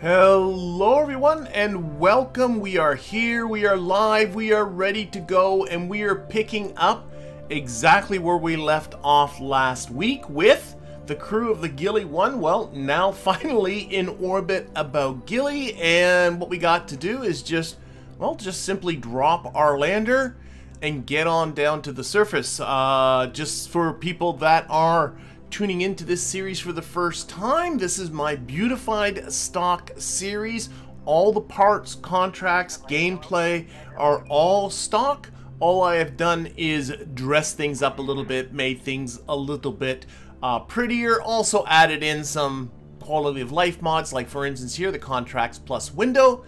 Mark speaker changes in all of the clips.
Speaker 1: Hello everyone and welcome. We are here, we are live, we are ready to go, and we are picking up exactly where we left off last week with the crew of the Gilly 1. Well, now finally in orbit about Gilly, and what we got to do is just simply drop our lander and get on down to the surface. Just for people that are tuning into this series for the first time, this is my Beautified stock series. All the parts, contracts, gameplay are all stock. All I have done is dress things up a little bit, made things a little bit prettier, also added in some quality of life mods, like for instance here, the contracts plus window.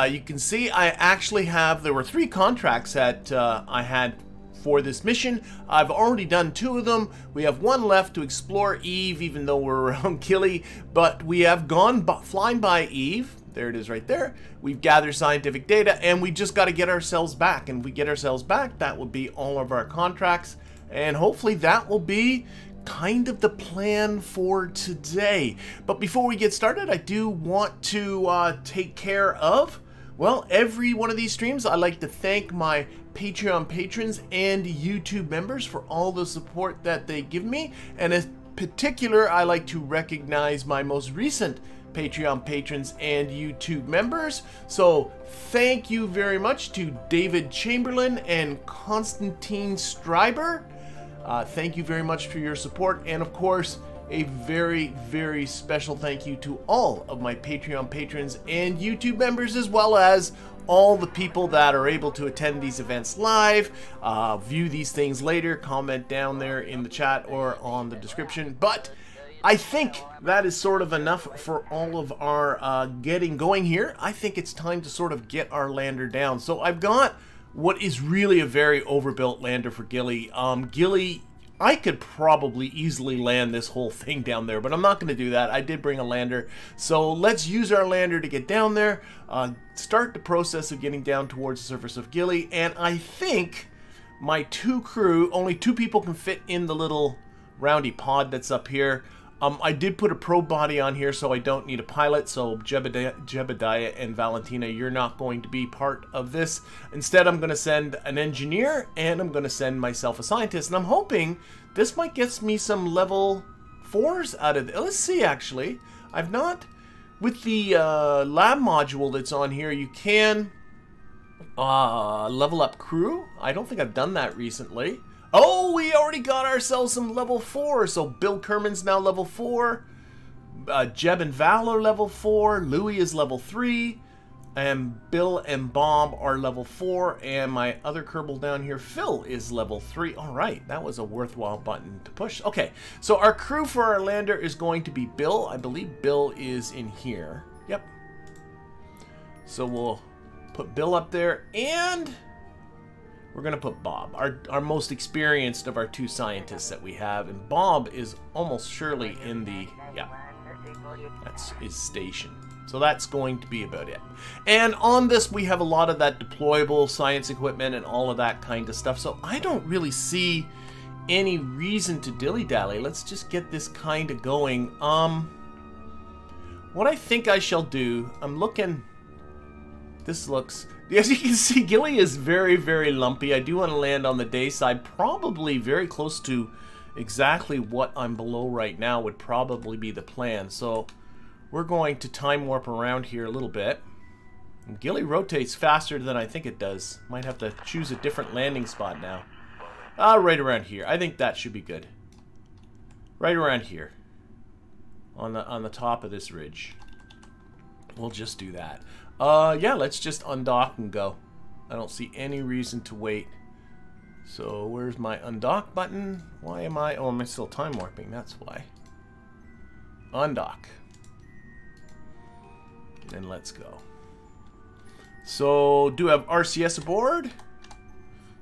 Speaker 1: You can see I actually have, there were 3 contracts that I had for this mission. I've already done 2 of them. We have 1 left to explore Eve, even though we're around Gilly, but we have gone flying by Eve. There it is right there. We've gathered scientific data, and we just got to get ourselves back. And if we get ourselves back, that will be all of our contracts, and hopefully that will be kind of the plan for today. But before we get started, I do want to take care of, well, every one of these streams. I like to thank my Patreon patrons and YouTube members for all the support that they give me, and in particular I like to recognize my most recent Patreon patrons and YouTube members. So thank you very much to David Chamberlain and Constantine Stryber. Thank you very much for your support, and of course a very, very special thank you to all of my Patreon patrons and YouTube members, as well as all the people that are able to attend these events live, view these things later, comment down there in the chat or on the description. But I think that is sort of enough for all of our getting going here. I think it's time to sort of get our lander down. So I've got what is really a very overbuilt lander for Gilly. Gilly, I could probably easily land this whole thing down there, but I'm not going to do that. I did bring a lander, so let's use our lander to get down there, start the process of getting down towards the surface of Gilly. And I think my 2 crew, only 2 people can fit in the little roundy pod that's up here. I did put a probe body on here, so I don't need a pilot. So Jebediah and Valentina, you're not going to be part of this. Instead, I'm going to send an engineer, and I'm going to send myself a scientist. And I'm hoping this might get me some level 4s out of it. Let's see, actually. I've not, with the lab module that's on here, you can level up crew. I don't think I've done that recently. Oh, we already got ourselves some level 4. So Bill Kerman's now level 4. Jeb and Val are level 4. Louis is level 3. And Bill and Bob are level 4. And my other Kerbal down here, Phil, is level 3. Alright, that was a worthwhile button to push. Okay, so our crew for our lander is going to be Bill. I believe Bill is in here. Yep. So we'll put Bill up there, and we're going to put Bob, our most experienced of our 2 scientists that we have. And Bob is almost surely in the, yeah, that's his station. So that's going to be about it. And on this, we have a lot of that deployable science equipment and all of that kind of stuff. So I don't really see any reason to dilly-dally. Let's just get this kind of going. What I think I shall do, I'm looking, this looks, as you can see, Gilly is very, very lumpy. I do want to land on the day side, probably very close to exactly what I'm below right now would probably be the plan. So we're going to time warp around here a little bit. And Gilly rotates faster than I think it does. Might have to choose a different landing spot now. Right around here. I think that should be good. Right around here. On the top of this ridge. We'll just do that. Yeah, let's just undock and go. I don't see any reason to wait. So where's my undock button? Why am I, oh, I'm still time warping, that's why. Undock. And let's go. So do have RCS aboard.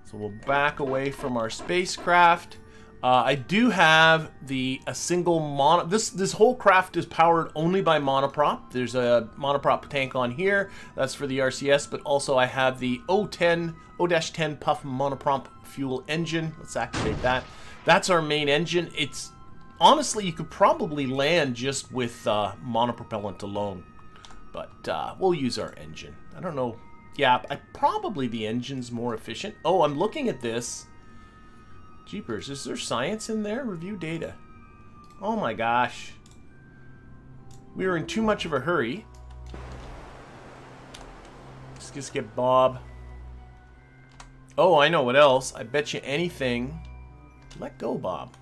Speaker 1: So we'll back away from our spacecraft. I do have a single mono. This whole craft is powered only by monoprop. There's a monoprop tank on here. That's for the RCS, but also I have the O-10 Puff monoprop fuel engine. Let's activate that. That's our main engine. It's honestly, you could probably land just with monopropellant alone. but we'll use our engine. I don't know. Yeah, probably the engine's more efficient. Oh, I'm looking at this. Jeepers, is there science in there? Review data. Oh my gosh. We were in too much of a hurry. Let's just get Bob. Oh, I know what else. I bet you anything. Let go, Bob.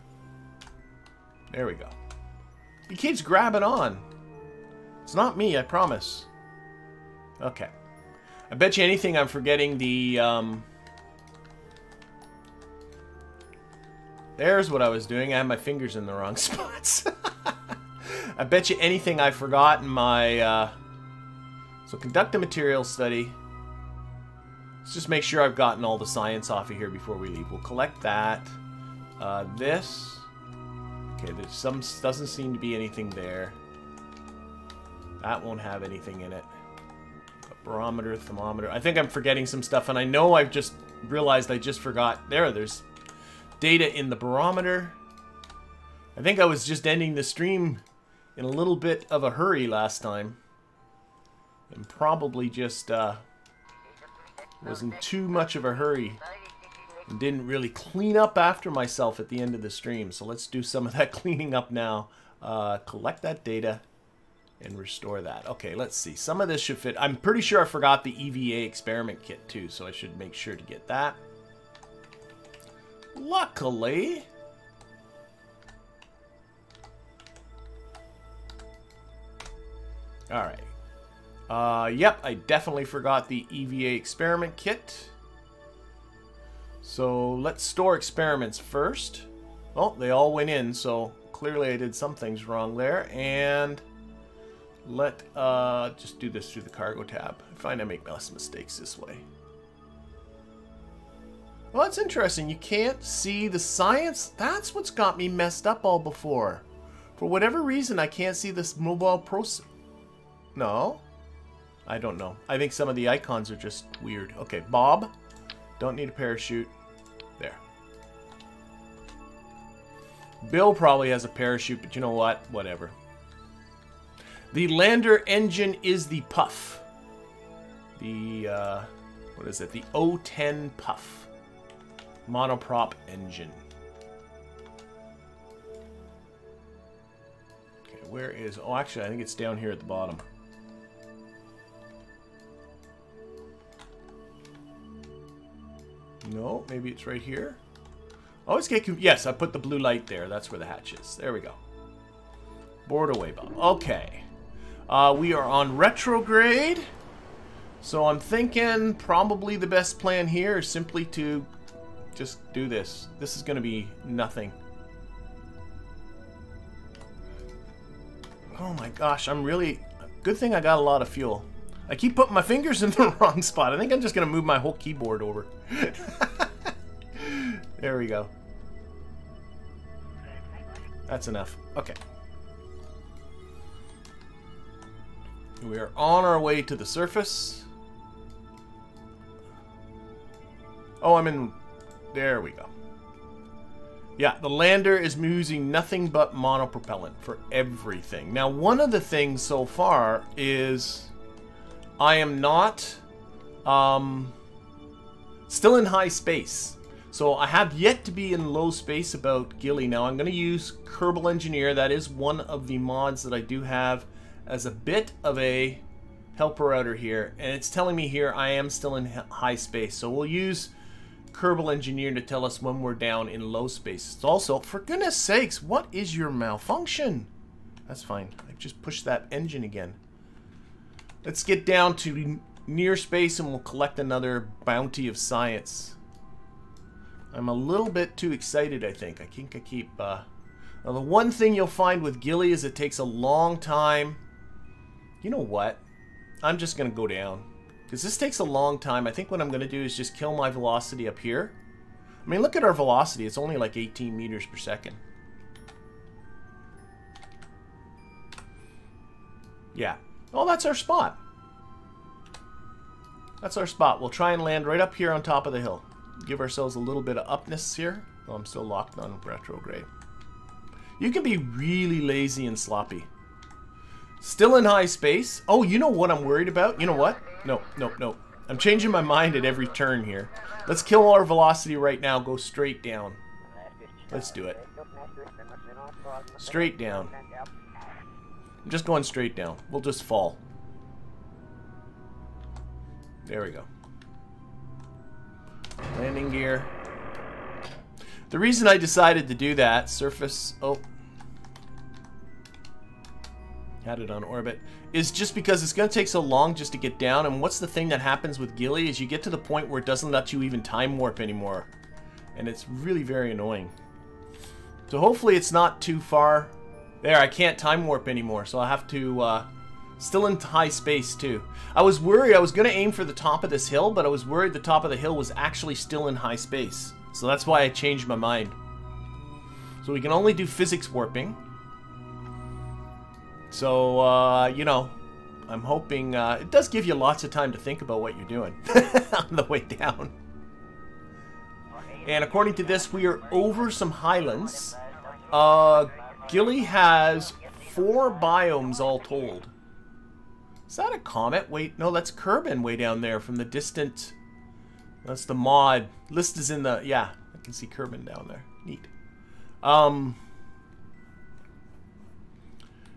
Speaker 1: There we go. He keeps grabbing on. It's not me, I promise. Okay. I bet you anything I'm forgetting the... There's what I was doing. I had my fingers in the wrong spots. I bet you anything I've forgotten my... So conduct a material study. Let's just make sure I've gotten all the science off of here before we leave. We'll collect that. This. Okay, there's some... Doesn't seem to be anything there. That won't have anything in it. A barometer, thermometer. I think I'm forgetting some stuff, and I know I've just realized I just forgot. There's data in the barometer. I think I was just ending the stream in a little bit of a hurry last time. And probably just was in too much of a hurry. And didn't really clean up after myself at the end of the stream. So let's do some of that cleaning up now. Collect that data and restore that. Okay, let's see. Some of this should fit. I'm pretty sure I forgot the EVA experiment kit too, so I should make sure to get that. Luckily... Alright. Yep, I definitely forgot the EVA experiment kit. So let's store experiments first. Oh, they all went in, so clearly I did some things wrong there. And let just do this through the cargo tab. I find I make less mistakes this way. Well, that's interesting. You can't see the science. That's what's got me messed up all before. For whatever reason, I can't see this mobile process. No? I don't know. I think some of the icons are just weird. Okay, Bob. Don't need a parachute. There. Bill probably has a parachute, but you know what? Whatever. The lander engine is the Puff. The, what is it? The O10 Puff. Monoprop engine. Okay, where is... Oh, actually, I think it's down here at the bottom. No, maybe it's right here. Always get... Yes, I put the blue light there. That's where the hatch is. There we go. Board away, Bob. Okay. We are on retrograde. So I'm thinking probably the best plan here is simply to just do this. This is going to be nothing. Oh my gosh, I'm really... Good thing I got a lot of fuel. I keep putting my fingers in the wrong spot. I think I'm just going to move my whole keyboard over. There we go. That's enough. Okay. We are on our way to the surface. Oh, I'm in... There we go. Yeah, the lander is using nothing but monopropellant for everything. Now, one of the things so far is I am not still in high space. So I have yet to be in low space about Gilly. Now, I'm going to use Kerbal Engineer. That is one of the mods that I do have as a bit of a helper outer here. And it's telling me here I am still in high space. So we'll use Kerbal Engineer to tell us when we're down in low space. It's also, for goodness sakes, what is your malfunction? That's fine. I just pushed that engine again. Let's get down to near space and we'll collect another bounty of science. I'm a little bit too excited, I think. I think I keep... Now, the one thing you'll find with Gilly is it takes a long time. You know what? I'm just going to go down. Because this takes a long time. I think what I'm going to do is just kill my velocity up here. I mean, look at our velocity. It's only like 18 meters per second. Yeah. Oh, that's our spot. That's our spot. We'll try and land right up here on top of the hill. Give ourselves a little bit of upness here. Oh, I'm still locked on retrograde. You can be really lazy and sloppy. Still in high space. Oh, you know what I'm worried about? You know what? No, no, no. I'm changing my mind at every turn here. Let's kill our velocity right now. Go straight down. Let's do it. Straight down. I'm just going straight down. We'll just fall. There we go. Landing gear. The reason I decided to do that, surface... Oh. Had it on orbit. Is just because it's going to take so long just to get down. And what's the thing that happens with Gilly is you get to the point where it doesn't let you even time warp anymore. And it's really very annoying. So hopefully it's not too far. There, I can't time warp anymore. So I have to... still in high space too. I was worried. I was going to aim for the top of this hill. But I was worried the top of the hill was actually still in high space. So that's why I changed my mind. So we can only do physics warping. So, you know, I'm hoping... it does give you lots of time to think about what you're doing on the way down. And according to this, we are over some highlands. Gilly has 4 biomes all told. Is that a comet? Wait, no, that's Kerbin way down there from the distant... That's the mod. List is in the... Yeah, I can see Kerbin down there. Neat.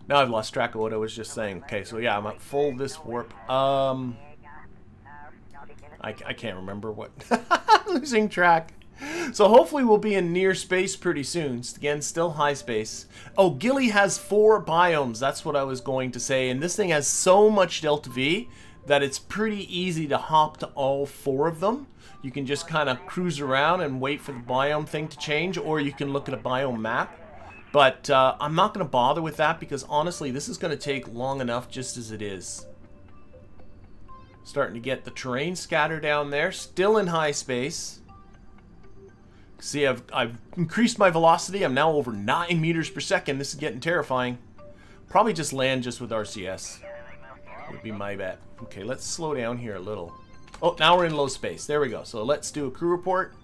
Speaker 1: Now I've lost track of what I was just saying. Okay, so yeah, I'm at full this warp. I can't remember what. I'm losing track. So hopefully we'll be in near space pretty soon. Again, still high space. Oh, Gilly has 4 biomes. That's what I was going to say. And this thing has so much delta V that it's pretty easy to hop to all 4 of them. You can just kind of cruise around and wait for the biome thing to change, or you can look at a biome map. But I'm not going to bother with that because honestly, this is going to take long enough just as it is. Starting to get the terrain scatter down there. Still in high space. See, I've increased my velocity. I'm now over 9 meters per second. This is getting terrifying. Probably just land just with RCS. Would be my bet. Okay, let's slow down here a little. Oh, now we're in low space. There we go. So let's do a crew report.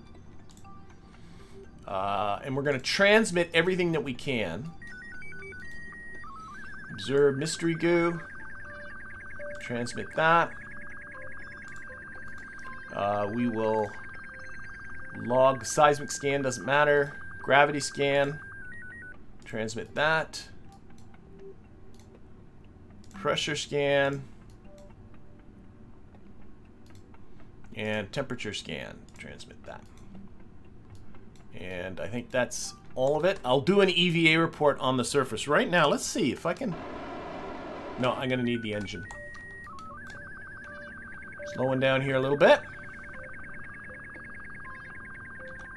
Speaker 1: And we're going to transmit everything that we can. Observe mystery goo. Transmit that. We will log seismic scan, doesn't matter. Gravity scan. Transmit that. Pressure scan. And temperature scan. Transmit that. And I think that's all of it. I'll do an EVA report on the surface right now. Let's see if I can... No, I'm going to need the engine. Slowing down here a little bit.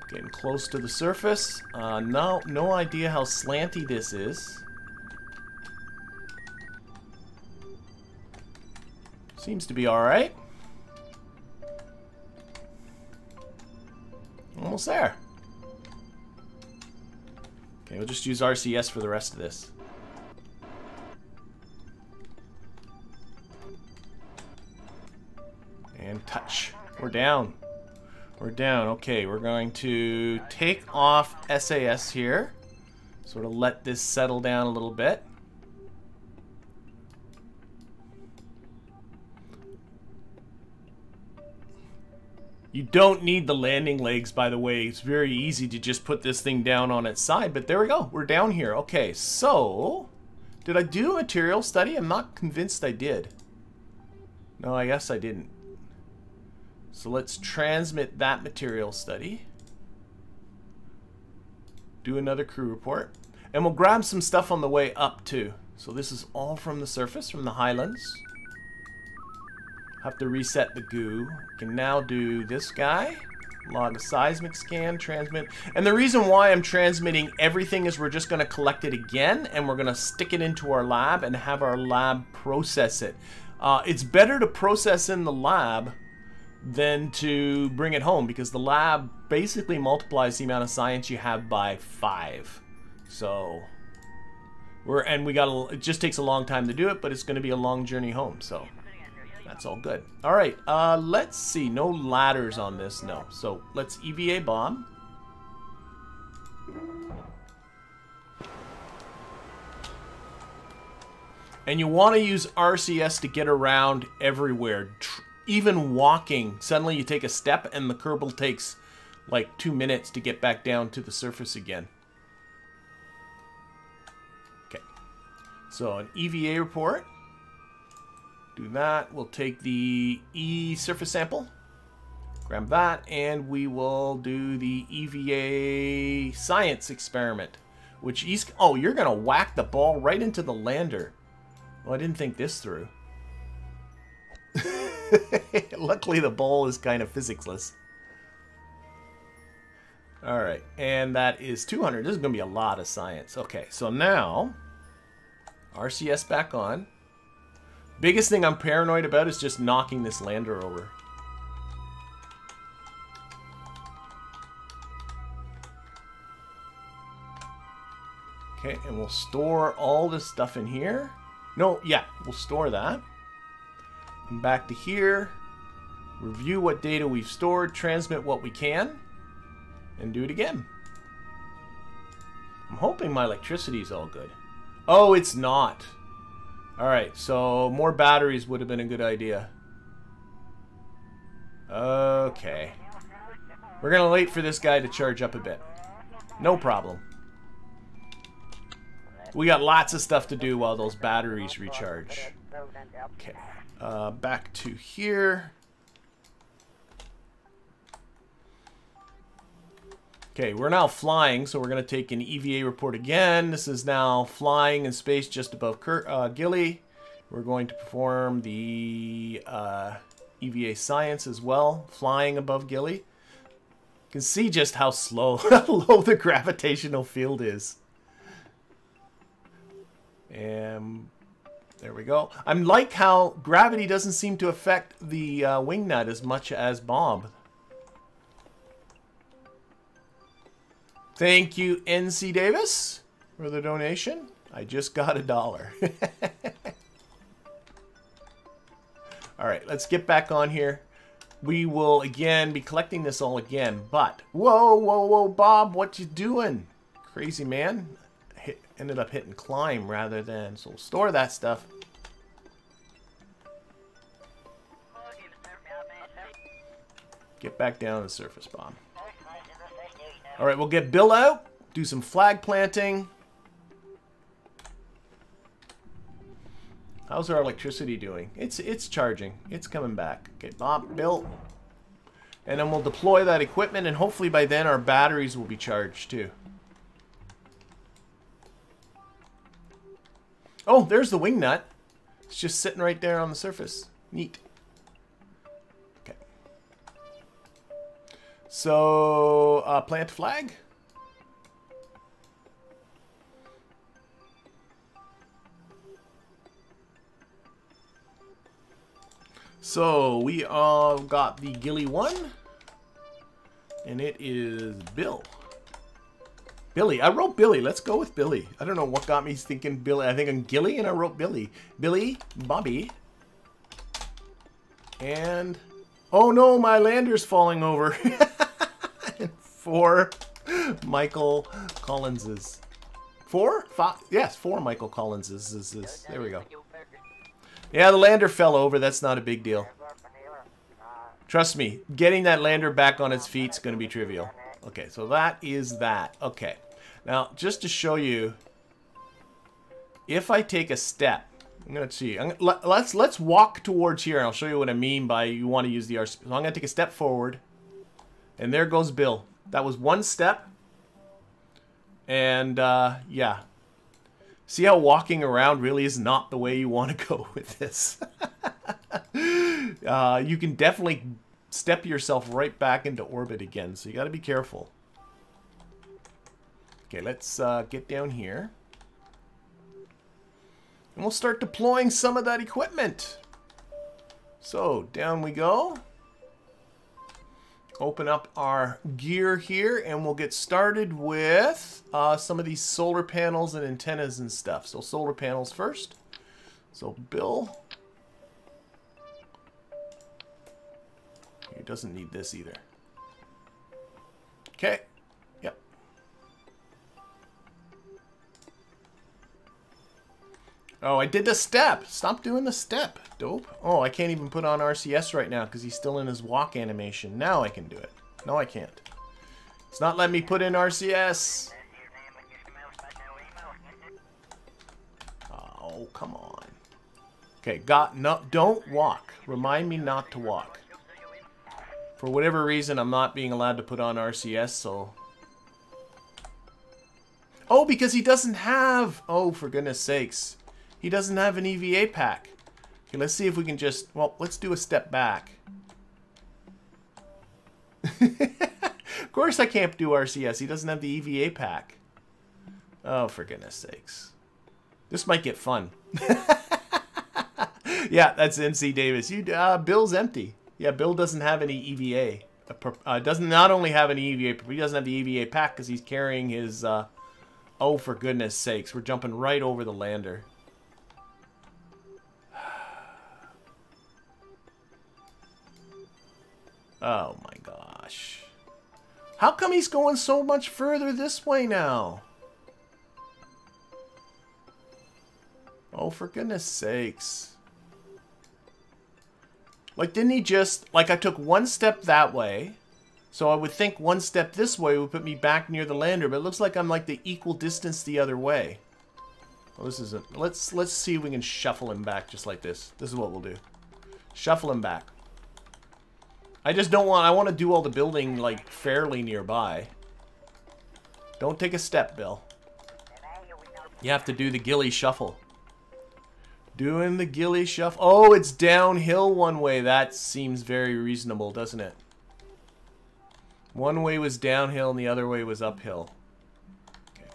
Speaker 1: Getting close to the surface. No idea how slanty this is. Seems to be alright. Almost there. Okay, we'll just use RCS for the rest of this. And touch. We're down. We're down. Okay, we're going to take off SAS here. Sort of let this settle down a little bit. You don't need the landing legs, by the way. It's very easy to just put this thing down on its side. But there we go. We're down here. Okay, so... Did I do a material study? I'm not convinced I did. No, I guess I didn't. So let's transmit that material study. Do another crew report. And we'll grab some stuff on the way up, too. So this is all from the surface, from the highlands. Have to reset the goo. Can now do this guy. Log a seismic scan, transmit. And the reason why I'm transmitting everything is we're just going to collect it again and we're going to stick it into our lab and have our lab process it. It's better to process in the lab than to bring it home because the lab basically multiplies the amount of science you have by 5. So it just takes a long time to do it, but it's going to be a long journey home. So that's all good. All right, let's see. No ladders on this, no. So let's EVA bomb. And you want to use RCS to get around everywhere. Even walking, suddenly you take a step and the Kerbal takes like 2 minutes to get back down to the surface again. Okay, so an EVA report. Do that. We'll take the E surface sample. Grab that, and we will do the EVA science experiment. Which he's... Oh, you're going to whack the ball right into the lander. Well, I didn't think this through. Luckily, the ball is kind of physicsless. Alright, and that is 200. This is going to be a lot of science. Okay, so now, RCS back on. Biggest thing I'm paranoid about is just knocking this lander over. Okay, and we'll store all this stuff in here. No, yeah, we'll store that. And back to here. Review what data we've stored. Transmit what we can. And do it again. I'm hoping my electricity is all good. Oh, it's not. Alright, so more batteries would have been a good idea. Okay. We're going to wait for this guy to charge up a bit. No problem. We got lots of stuff to do while those batteries recharge. Okay, back to here. Okay, we're now flying, so we're going to take an EVA report again. This is now flying in space just above Gilly. We're going to perform the EVA science as well, flying above Gilly. You can see just how slow, how low the gravitational field is. And there we go. I like how gravity doesn't seem to affect the wing nut as much as Bob. Thank you, NC Davis, for the donation. I just got $1. All right, let's get back on here. We will, again, be collecting this all again, but... Whoa, whoa, whoa, Bob, what you doing? Crazy man. Ended up hitting climb rather than... So we'll store that stuff. Get back down to the surface, Bob. Alright, we'll get Bill out. Do some flag planting. How's our electricity doing? It's charging. It's coming back. Okay, Bob, Bill. And then we'll deploy that equipment, and hopefully by then our batteries will be charged too. Oh, there's the wing nut. It's just sitting right there on the surface. Neat. Okay. So, plant flag. So, we all got the Gilly one. And it is Bill. Billy. I wrote Billy. Let's go with Billy. I don't know what got me thinking Billy. I think I'm Gilly and I wrote Billy. Billy, Bobby. And... Oh no, my lander's falling over. 4 Michael Collinses. 4? 5? Yes, 4 Michael Collinses. There we go. Yeah, the lander fell over. That's not a big deal. Trust me, getting that lander back on its feet is going to be trivial. Okay, so that is that. Okay. Now, just to show you, if I take a step, I'm going to see. Let's walk towards here, and I'll show you what I mean by you want to use the RC. So I'm going to take a step forward, and there goes Bill. That was 1 step. And, yeah. See how walking around really is not the way you want to go with this. You can definitely step yourself right back into orbit again, so you got to be careful. Okay, let's get down here. And we'll start deploying some of that equipment. So, down we go. Open up our gear here, and we'll get started with some of these solar panels and antennas and stuff. So, solar panels first. So, Bill... He doesn't need this either. Okay. Yep. Oh, I did the step. Stop doing the step. Dope. Oh, I can't even put on RCS right now because he's still in his walk animation. Now I can do it. No, I can't. It's not letting me put in RCS. Oh, come on. Okay, don't walk. Remind me not to walk. For whatever reason, I'm not being allowed to put on RCS, so... Oh, because he doesn't have... Oh, for goodness sakes. He doesn't have an EVA pack. Okay, let's see if we can just... Well, let's do a step back. Of course I can't do RCS. He doesn't have the EVA pack. Oh, for goodness sakes. This might get fun. Yeah, that's NC Davis. Bill's empty. Yeah, Bill doesn't have any EVA. Doesn't not only have any EVA, but he doesn't have the EVA pack because he's carrying his... Oh, for goodness sakes. We're jumping right over the lander. Oh my gosh. How come he's going so much further this way now? Oh, for goodness sakes. Like, didn't he just... Like, I took one step that way. So I would think one step this way would put me back near the lander. But it looks like I'm like the equal distance the other way. Well, this isn't... Let's see if we can shuffle him back just like this. This is what we'll do. Shuffle him back. I just don't want... I want to do all the building, like, fairly nearby. Don't take a step, Bill. You have to do the Gilly shuffle. Doing the Gilly shuffle. Oh, it's downhill one way. That seems very reasonable, doesn't it? One way was downhill and the other way was uphill. Okay.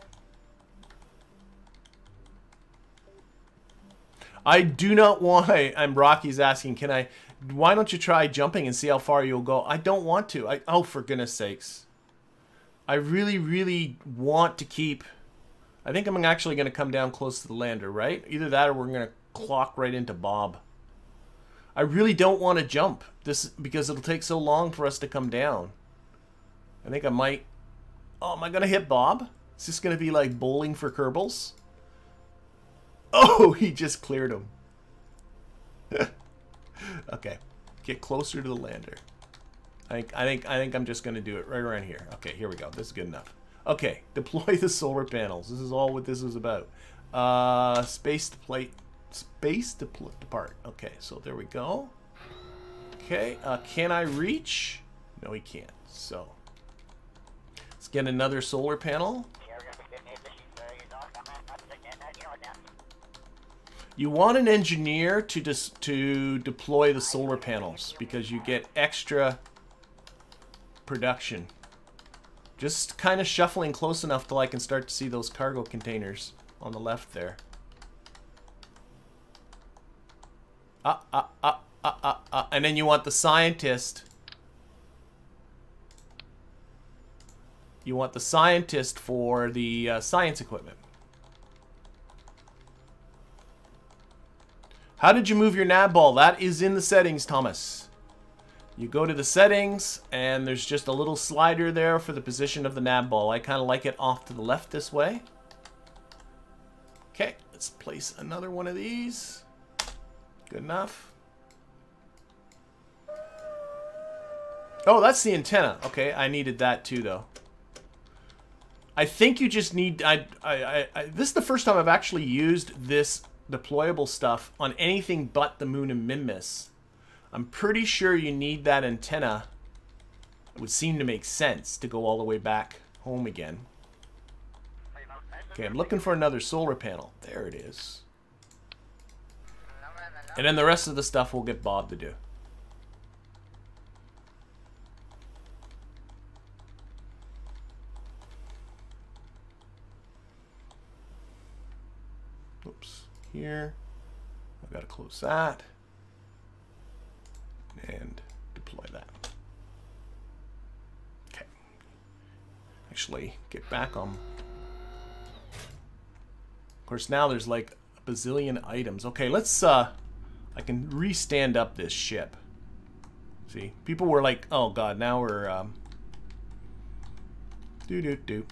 Speaker 1: I do not want... I'm Rocky's asking, can I... Why don't you try jumping and see how far you'll go? I don't want to. Oh, for goodness sakes. I really, really want to keep... I think I'm actually going to come down close to the lander, right? Either that or we're going to clock right into Bob. I really don't want to jump this because it'll take so long for us to come down. I think I might... Oh, am I going to hit Bob? Is this going to be like bowling for Kerbals? Oh, he just cleared him. Okay, get closer to the lander. I think I'm just going to do it right around here. Okay, here we go. This is good enough. Okay, deploy the solar panels. This is all what this is about. Space to depart. Okay, so there we go. Okay, can I reach? No, he can't. So let's get another solar panel. You want an engineer to deploy the solar panels because you get extra production. Just kind of shuffling close enough till I can start to see those cargo containers on the left there. And then you want the scientist. You want the scientist for the science equipment. How did you move your Navball? That is in the settings, Thomas. You go to the settings, and there's just a little slider there for the position of the Navball. I kind of like it off to the left this way. Okay, let's place another one of these. Good enough. Oh, that's the antenna. Okay, I needed that too, though. I think you just need... this is the first time I've actually used this deployable stuff on anything but the Moon and Minmus. I'm pretty sure you need that antenna. It would seem to make sense to go all the way back home again. Okay, I'm looking for another solar panel. There it is. And then the rest of the stuff we'll get Bob to do. Oops. Here. I've got to close that. And deploy that. Okay. Actually, get back on. Of course, now there's like a bazillion items. Okay, let's, I can re-stand up this ship. See? People were like, oh god, now we're, It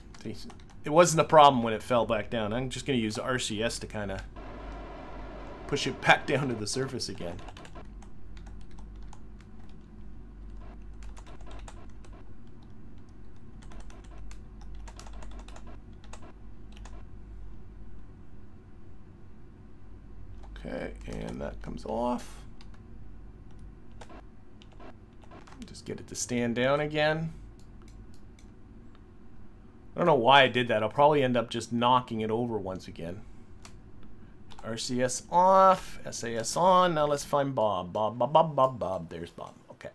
Speaker 1: wasn't a problem when it fell back down. I'm just going to use RCS to kind of push it back down to the surface again. Okay, and that comes off. Just get it to stand down again. I don't know why I did that. I'll probably end up just knocking it over once again. RCS off, SAS on. Now let's find Bob. Bob. There's Bob. Okay.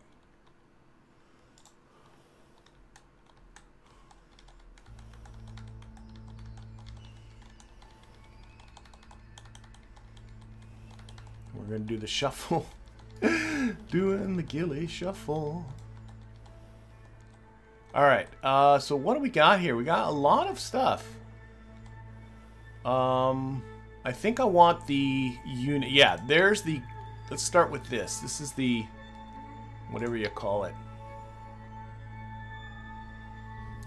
Speaker 1: We're going to do the shuffle. Doing the Gilly shuffle. Alright, so what do we got here? We got a lot of stuff. I think I want the unit. Yeah, there's the... Let's start with this. This is the... whatever you call it.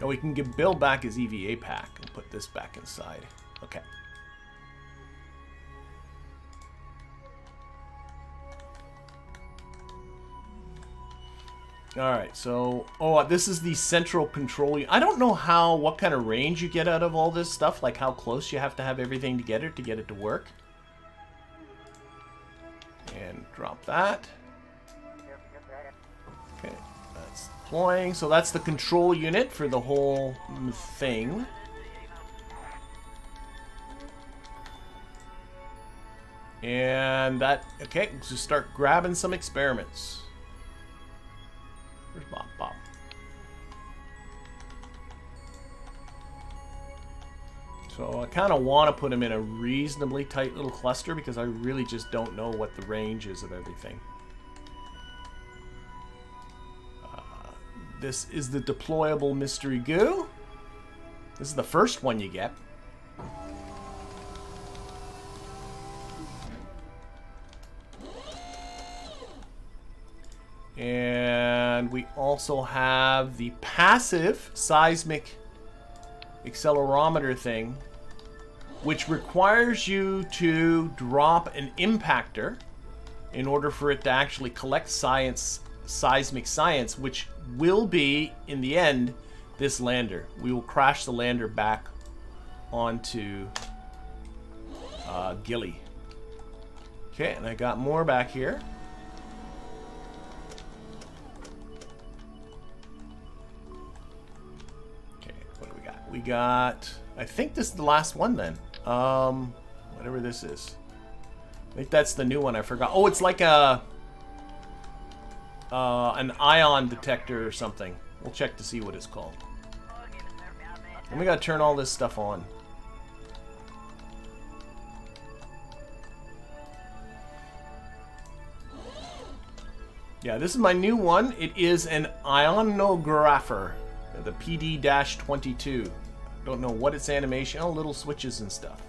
Speaker 1: Oh, we can give Bill back his EVA pack and put this back inside. Okay. Alright, so... Oh, this is the central control... I don't know what kind of range you get out of all this stuff. Like, how close you have to have everything to get it to work. And drop that. Okay, that's deploying. So that's the control unit for the whole thing. And that... Okay, let's just start grabbing some experiments. Where's Bob? So I kind of want to put him in a reasonably tight little cluster because I really just don't know what the range is of everything. This is the deployable mystery goo. This is the first one you get. And we also have the passive seismic accelerometer thing, which requires you to drop an impactor in order for it to actually collect seismic science, which will be, in the end, this lander. We will crash the lander back onto Gilly. Okay, and I got more back here. We got, I think this is the last one then. Whatever this is. I think that's the new one. I forgot. Oh, it's like an ion detector or something. We'll check to see what it's called. And we gotta turn all this stuff on. Yeah, this is my new one. It is an ionographer. The PD-22. Don't know what its animation. Oh, little switches and stuff.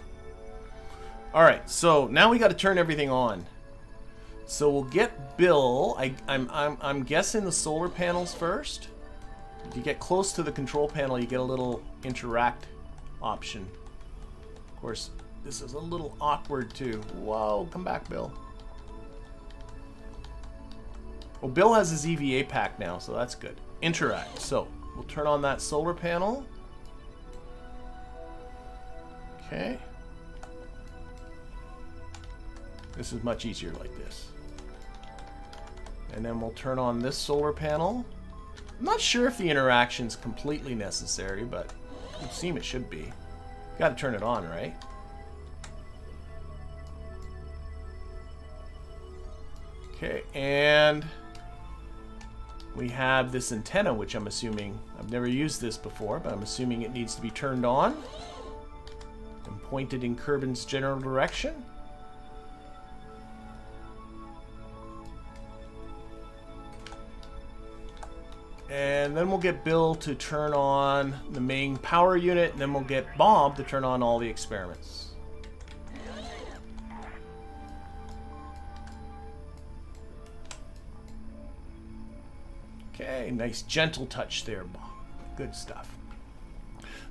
Speaker 1: Alright, so now we got to turn everything on. So we'll get Bill. I'm guessing the solar panels first. If you get close to the control panel, you get a little interact option. Of course, this is a little awkward too. Whoa, come back, Bill. Well, Bill has his EVA pack now, so that's good. Interact. So we'll turn on that solar panel. Okay. This is much easier like this. And then we'll turn on this solar panel. I'm not sure if the interaction's completely necessary, but it would seem it should be. Got to turn it on, right? Okay, and we have this antenna, which I'm assuming, I've never used this before, but I'm assuming it needs to be turned on and pointed in Kerbin's general direction. And then we'll get Bill to turn on the main power unit, and then we'll get Bob to turn on all the experiments. Okay, nice gentle touch there, Bob. Good stuff.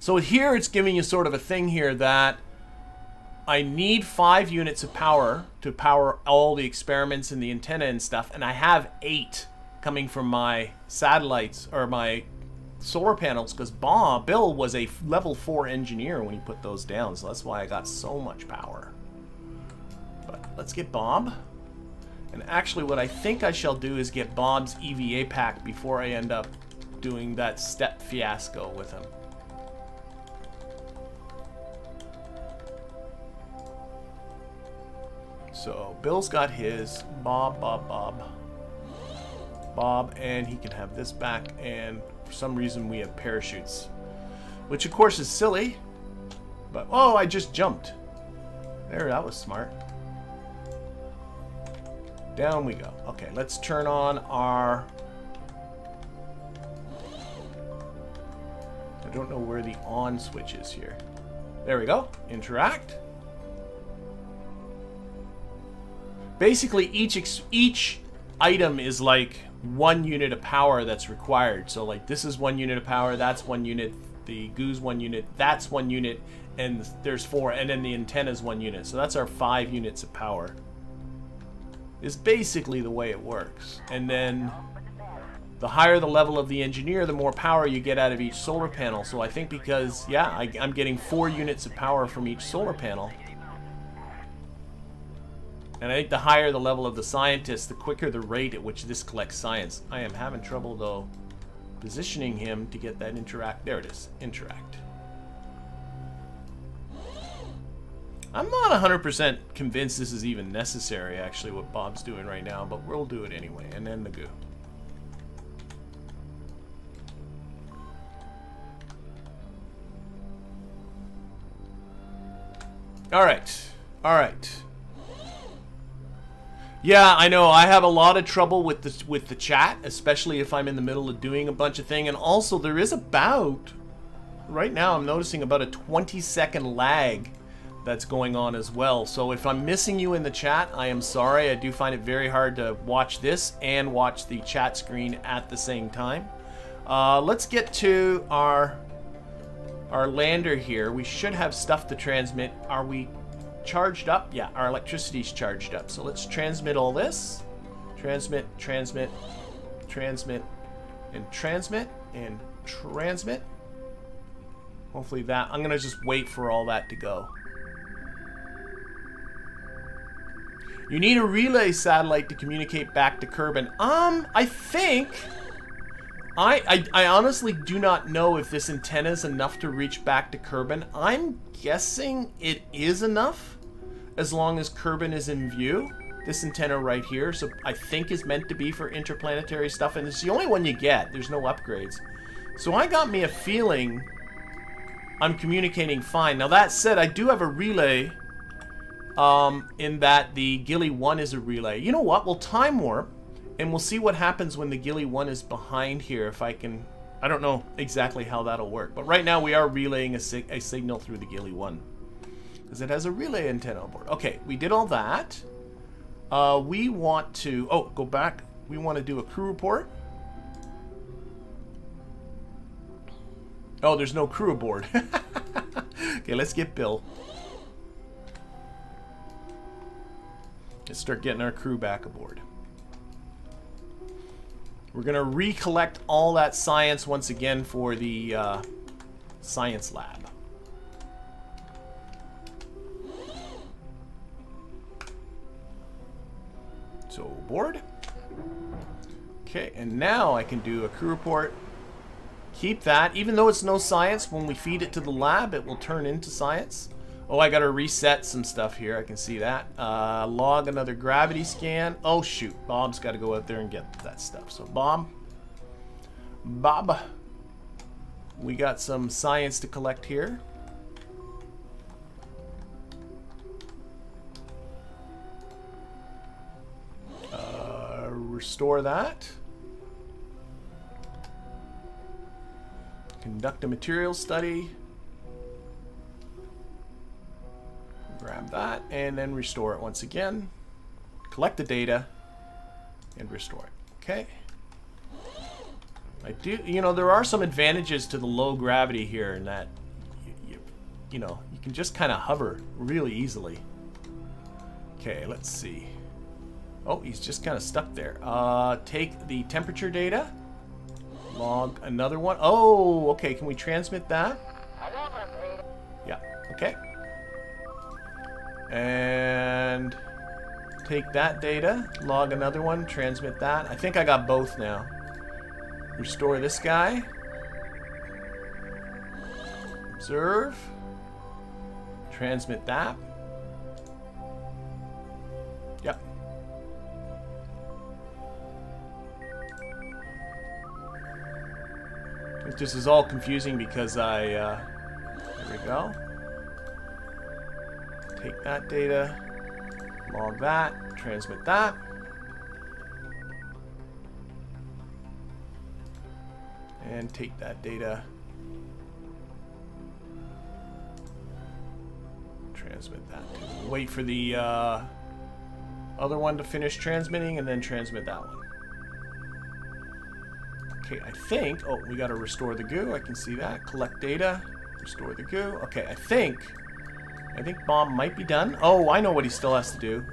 Speaker 1: So here it's giving you sort of a thing here that I need 5 units of power to power all the experiments and the antenna and stuff, and I have 8 coming from my satellites or my solar panels because Bill was a level 4 engineer when he put those down, so that's why I got so much power. But let's get Bob. And actually what I think I shall do is get Bob's EVA pack before I end up doing that step fiasco with him. So Bill's got his, Bob, and he can have this back, and for some reason we have parachutes. Which of course is silly, but oh, I just jumped. There, that was smart. Down we go. Okay, let's turn on our... I don't know where the on switch is here. There we go. Interact. Basically, each item is like 1 unit of power that's required. So like this is 1 unit of power, that's 1 unit, the goo's 1 unit, that's 1 unit, and there's 4, and then the antenna's 1 unit. So that's our 5 units of power. Is basically the way it works. And then the higher the level of the engineer, the more power you get out of each solar panel. So I think because, yeah, I'm getting 4 units of power from each solar panel. And I think the higher the level of the scientist, the quicker the rate at which this collects science. I am having trouble, though, positioning him to get that interact. There it is. Interact. I'm not 100% convinced this is even necessary, actually, what Bob's doing right now, but we'll do it anyway. And then the goo. Alright. Alright. Yeah, I know. I have a lot of trouble with the chat, especially if I'm in the middle of doing a bunch of things. And also, there is about... Right now, I'm noticing about a 20-second lag that's going on as well. So if I'm missing you in the chat, I am sorry. I do find it very hard to watch this and watch the chat screen at the same time. Let's get to our lander here. We should have stuff to transmit. Are we charged up? Yeah, our electricity's charged up. So let's transmit all this. Transmit, transmit, transmit, and transmit, and transmit. Hopefully that... I'm gonna just wait for all that to go. You need a relay satellite to communicate back to Kerbin. I think... I honestly do not know if this antenna is enough to reach back to Kerbin. I'm guessing it is enough, as long as Kerbin is in view. This antenna right here, so I think is meant to be for interplanetary stuff, and it's the only one you get. There's no upgrades. So I got me a feeling I'm communicating fine. Now that said, I do have a relay... in that the Gilly 1 is a relay. You know what? We'll time warp, and we'll see what happens when the Gilly 1 is behind here. If I can... I don't know exactly how that'll work. But right now we are relaying a signal through the Gilly 1. Because it has a relay antenna on board. Okay, we did all that. We want to... Oh, go back. We want to do a crew report. Oh, there's no crew aboard. Okay, let's get Bill. Let's start getting our crew back aboard. We're going to recollect all that science once again for the science lab. So, aboard. Okay, and now I can do a crew report. Keep that. Even though it's no science, when we feed it to the lab, it will turn into science. Oh, I gotta reset some stuff here. I can see that. Log another gravity scan. Oh, shoot. Bob's gotta go out there and get that stuff. So, Bob, we got some science to collect here. Restore that. Conduct a material study. Grab that and then restore it once again. Collect the data and restore it. Okay. I do, you know, there are some advantages to the low gravity here in that you know, you can just kind of hover really easily. Okay, let's see. Oh, he's just kind of stuck there. Take the temperature data. Log another one. Oh, okay. Can we transmit that? Yeah, okay. And take that data. Log another one. Transmit that. I think I got both now. Restore this guy. Observe. Transmit that. Yep. This is all confusing because there we go. Take that data, log that, transmit that. And take that data, transmit that. Wait for the other one to finish transmitting and then transmit that one. Okay, I think... Oh, we got to restore the goo. I can see that. Collect data. Restore the goo. Okay, I think Bomb might be done. Oh, I know what he still has to do.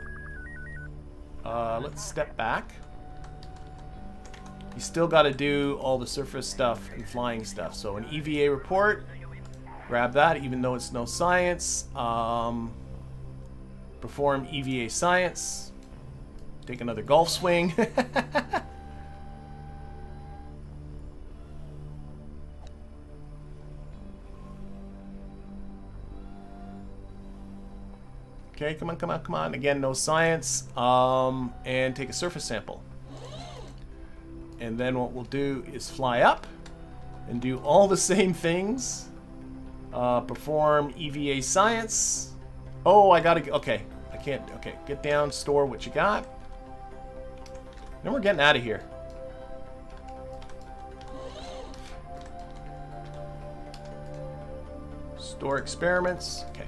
Speaker 1: Let's step back. He's still got to do all the surface stuff and flying stuff. So an EVA report. Grab that, even though it's no science. Perform EVA science. Take another golf swing. Okay, come on, come on, come on. Again, no science. And take a surface sample. And then what we'll do is fly up and do all the same things. Perform EVA science. Oh, I gotta... Okay, I can't... Okay, get down, store what you got. Then we're getting out of here. Store experiments. Okay.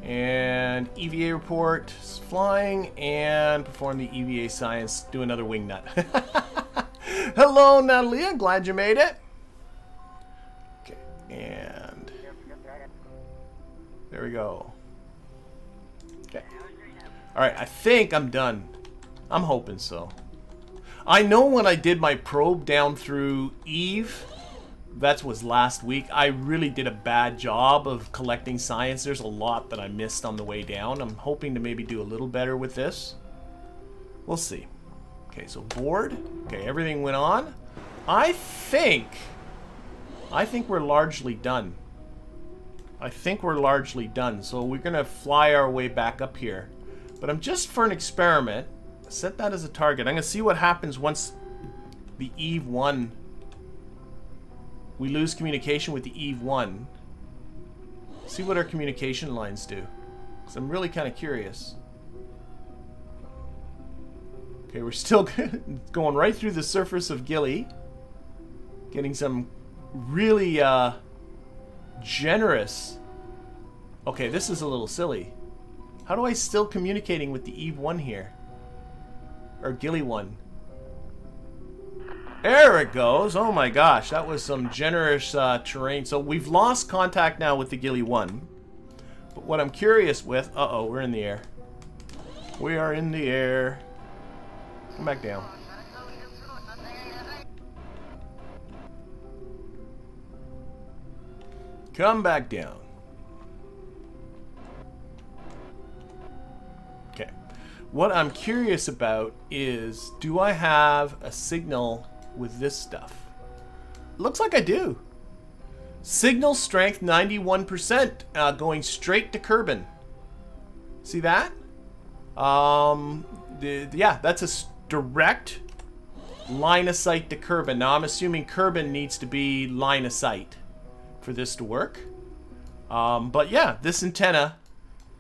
Speaker 1: And EVA report, flying, and perform the EVA science, do another wing nut. Hello, Natalia, glad you made it. Okay, and there we go. Okay. Alright, I think I'm done. I'm hoping so. I know when I did my probe down through Eve, that was last week, I really did a bad job of collecting science. There's a lot that I missed on the way down. I'm hoping to maybe do a little better with this. We'll see. Okay, so board. Okay, everything went on. I think we're largely done. I think we're largely done. So we're going to fly our way back up here. But I'm just for an experiment. Set that as a target. I'm going to see what happens once the Eve 1... We lose communication with the Eve 1. See what our communication lines do. Because I'm really kind of curious. Okay, we're still going right through the surface of Gilly. Getting some really generous... Okay, this is a little silly. How do I still communicating with the Eve 1 here? Or Gilly 1? There it goes. Oh my gosh, that was some generous terrain. So we've lost contact now with the Gilly 1. But what I'm curious with... Uh-oh, we're in the air. We are in the air. Come back down. Come back down. Okay. What I'm curious about is, do I have a signal with this stuff? Looks like I do. Signal strength 91%, going straight to Kerbin. See that? Yeah, that's a direct line of sight to Kerbin. Now I'm assuming Kerbin needs to be line of sight for this to work. But yeah, this antenna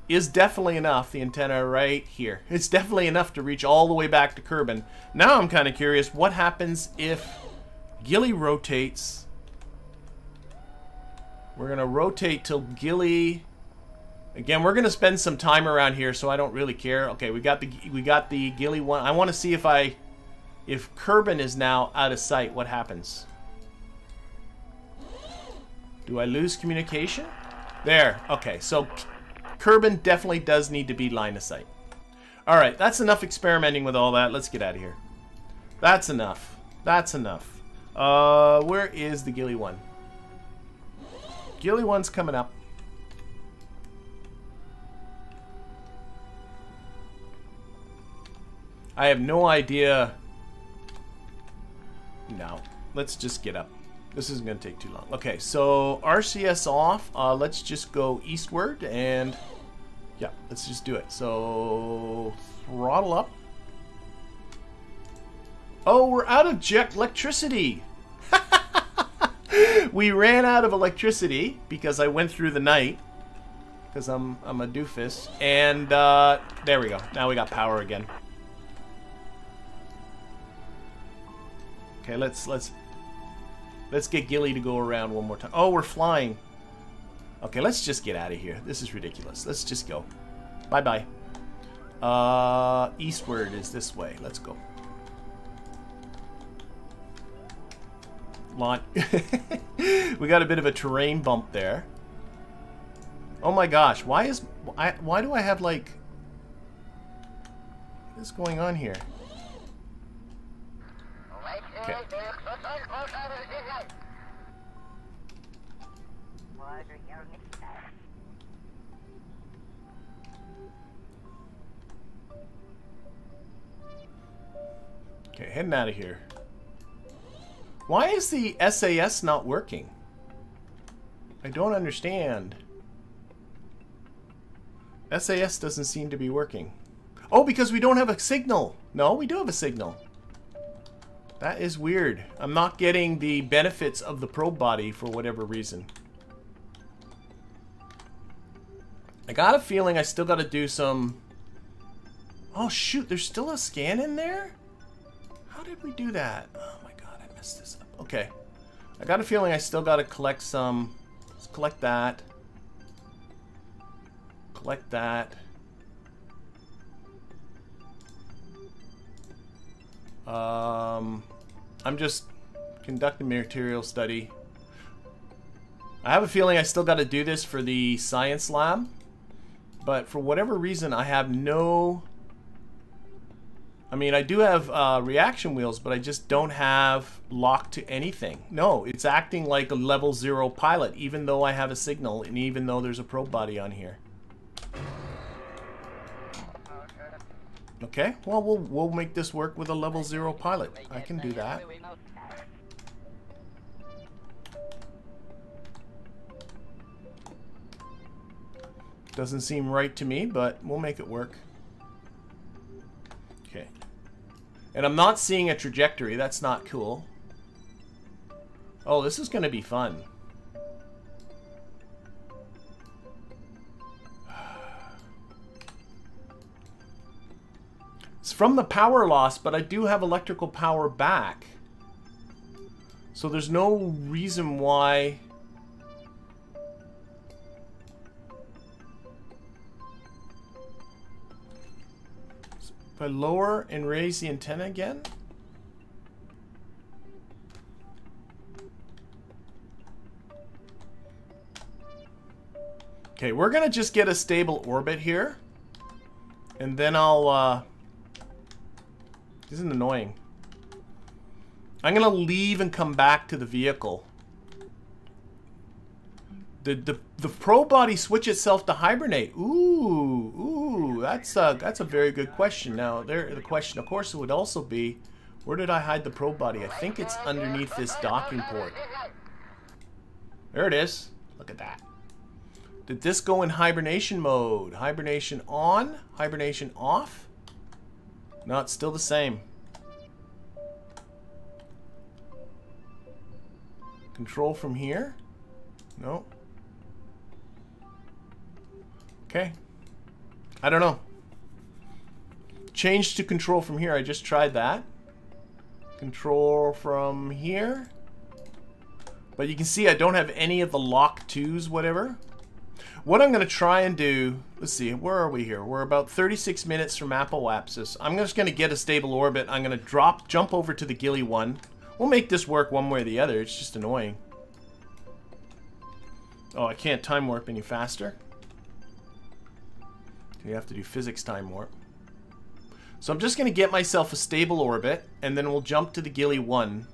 Speaker 1: is definitely enough. The antenna right here. It's definitely enough to reach all the way back to Kerbin. Now I'm kind of curious, what happens if Gilly rotates? We're going to rotate till Gilly... Again, we're going to spend some time around here, so I don't really care. Okay, we got the Gilly 1. I want to see if Kerbin is now out of sight, what happens? Do I lose communication? There. Okay, so Kerbin definitely does need to be line of sight. Alright, that's enough experimenting with all that. Let's get out of here. That's enough. That's enough. Where is the Gilly one? Gilly one's coming up. I have no idea. No. Let's just get up. This isn't going to take too long. Okay, so RCS off. Let's just go eastward and... yeah, let's just do it. So, throttle up. Oh, we're out of electricity. We ran out of electricity because I went through the night. Because I'm a doofus. And there we go. Now we got power again. Okay, let's get Gilly to go around one more time. Oh, we're flying. Okay, let's just get out of here. This is ridiculous. Let's just go. Bye-bye. Eastward is this way. Let's go. Launch. We got a bit of a terrain bump there. Oh my gosh. Why do I have like... what is going on here? Okay. Okay, heading out of here. Why is the SAS not working? I don't understand. SAS doesn't seem to be working. Oh, because we don't have a signal. No, we do have a signal. That is weird. I'm not getting the benefits of the probe body for whatever reason. I got a feeling I still got to do some... oh shoot, there's still a scan in there? How did we do that? Oh my god, I messed this up. Okay. I got a feeling I still got to collect some... let's collect that. Collect that. I'm just conducting material study. I have a feeling I still got to do this for the science lab, but for whatever reason I have no... I mean, I do have reaction wheels, but I just don't have lock to anything. No, it's acting like a level 0 pilot, even though I have a signal and even though there's a probe body on here. Okay, well, we'll make this work with a level 0 pilot. I can do that. Doesn't seem right to me, but we'll make it work. Okay. And I'm not seeing a trajectory. That's not cool. Oh, this is going to be fun. It's from the power loss, but I do have electrical power back. So there's no reason why... if I lower and raise the antenna again? Okay, we're gonna just get a stable orbit here. And then I'll, this is annoying. I'm gonna leave and come back to the vehicle. The probe body switch itself to hibernate. Ooh, that's a very good question. Now, the question, of course, would also be, where did I hide the probe body? I think it's underneath this docking port. There it is. Look at that. Did this go in hibernation mode? Hibernation on, hibernation off? No, it's still the same. Control from here? No. Okay. I don't know. Change to control from here. I just tried that. Control from here. But you can see I don't have any of the lock 2s, whatever. What I'm going to try and do... let's see, where are we here? We're about 36 minutes from apoapsis. I'm just going to get a stable orbit. I'm going to jump over to the Gilly one. We'll make this work one way or the other. It's just annoying. Oh, I can't time warp any faster. You have to do physics time warp. So I'm just going to get myself a stable orbit, and then we'll jump to the Gilly 1.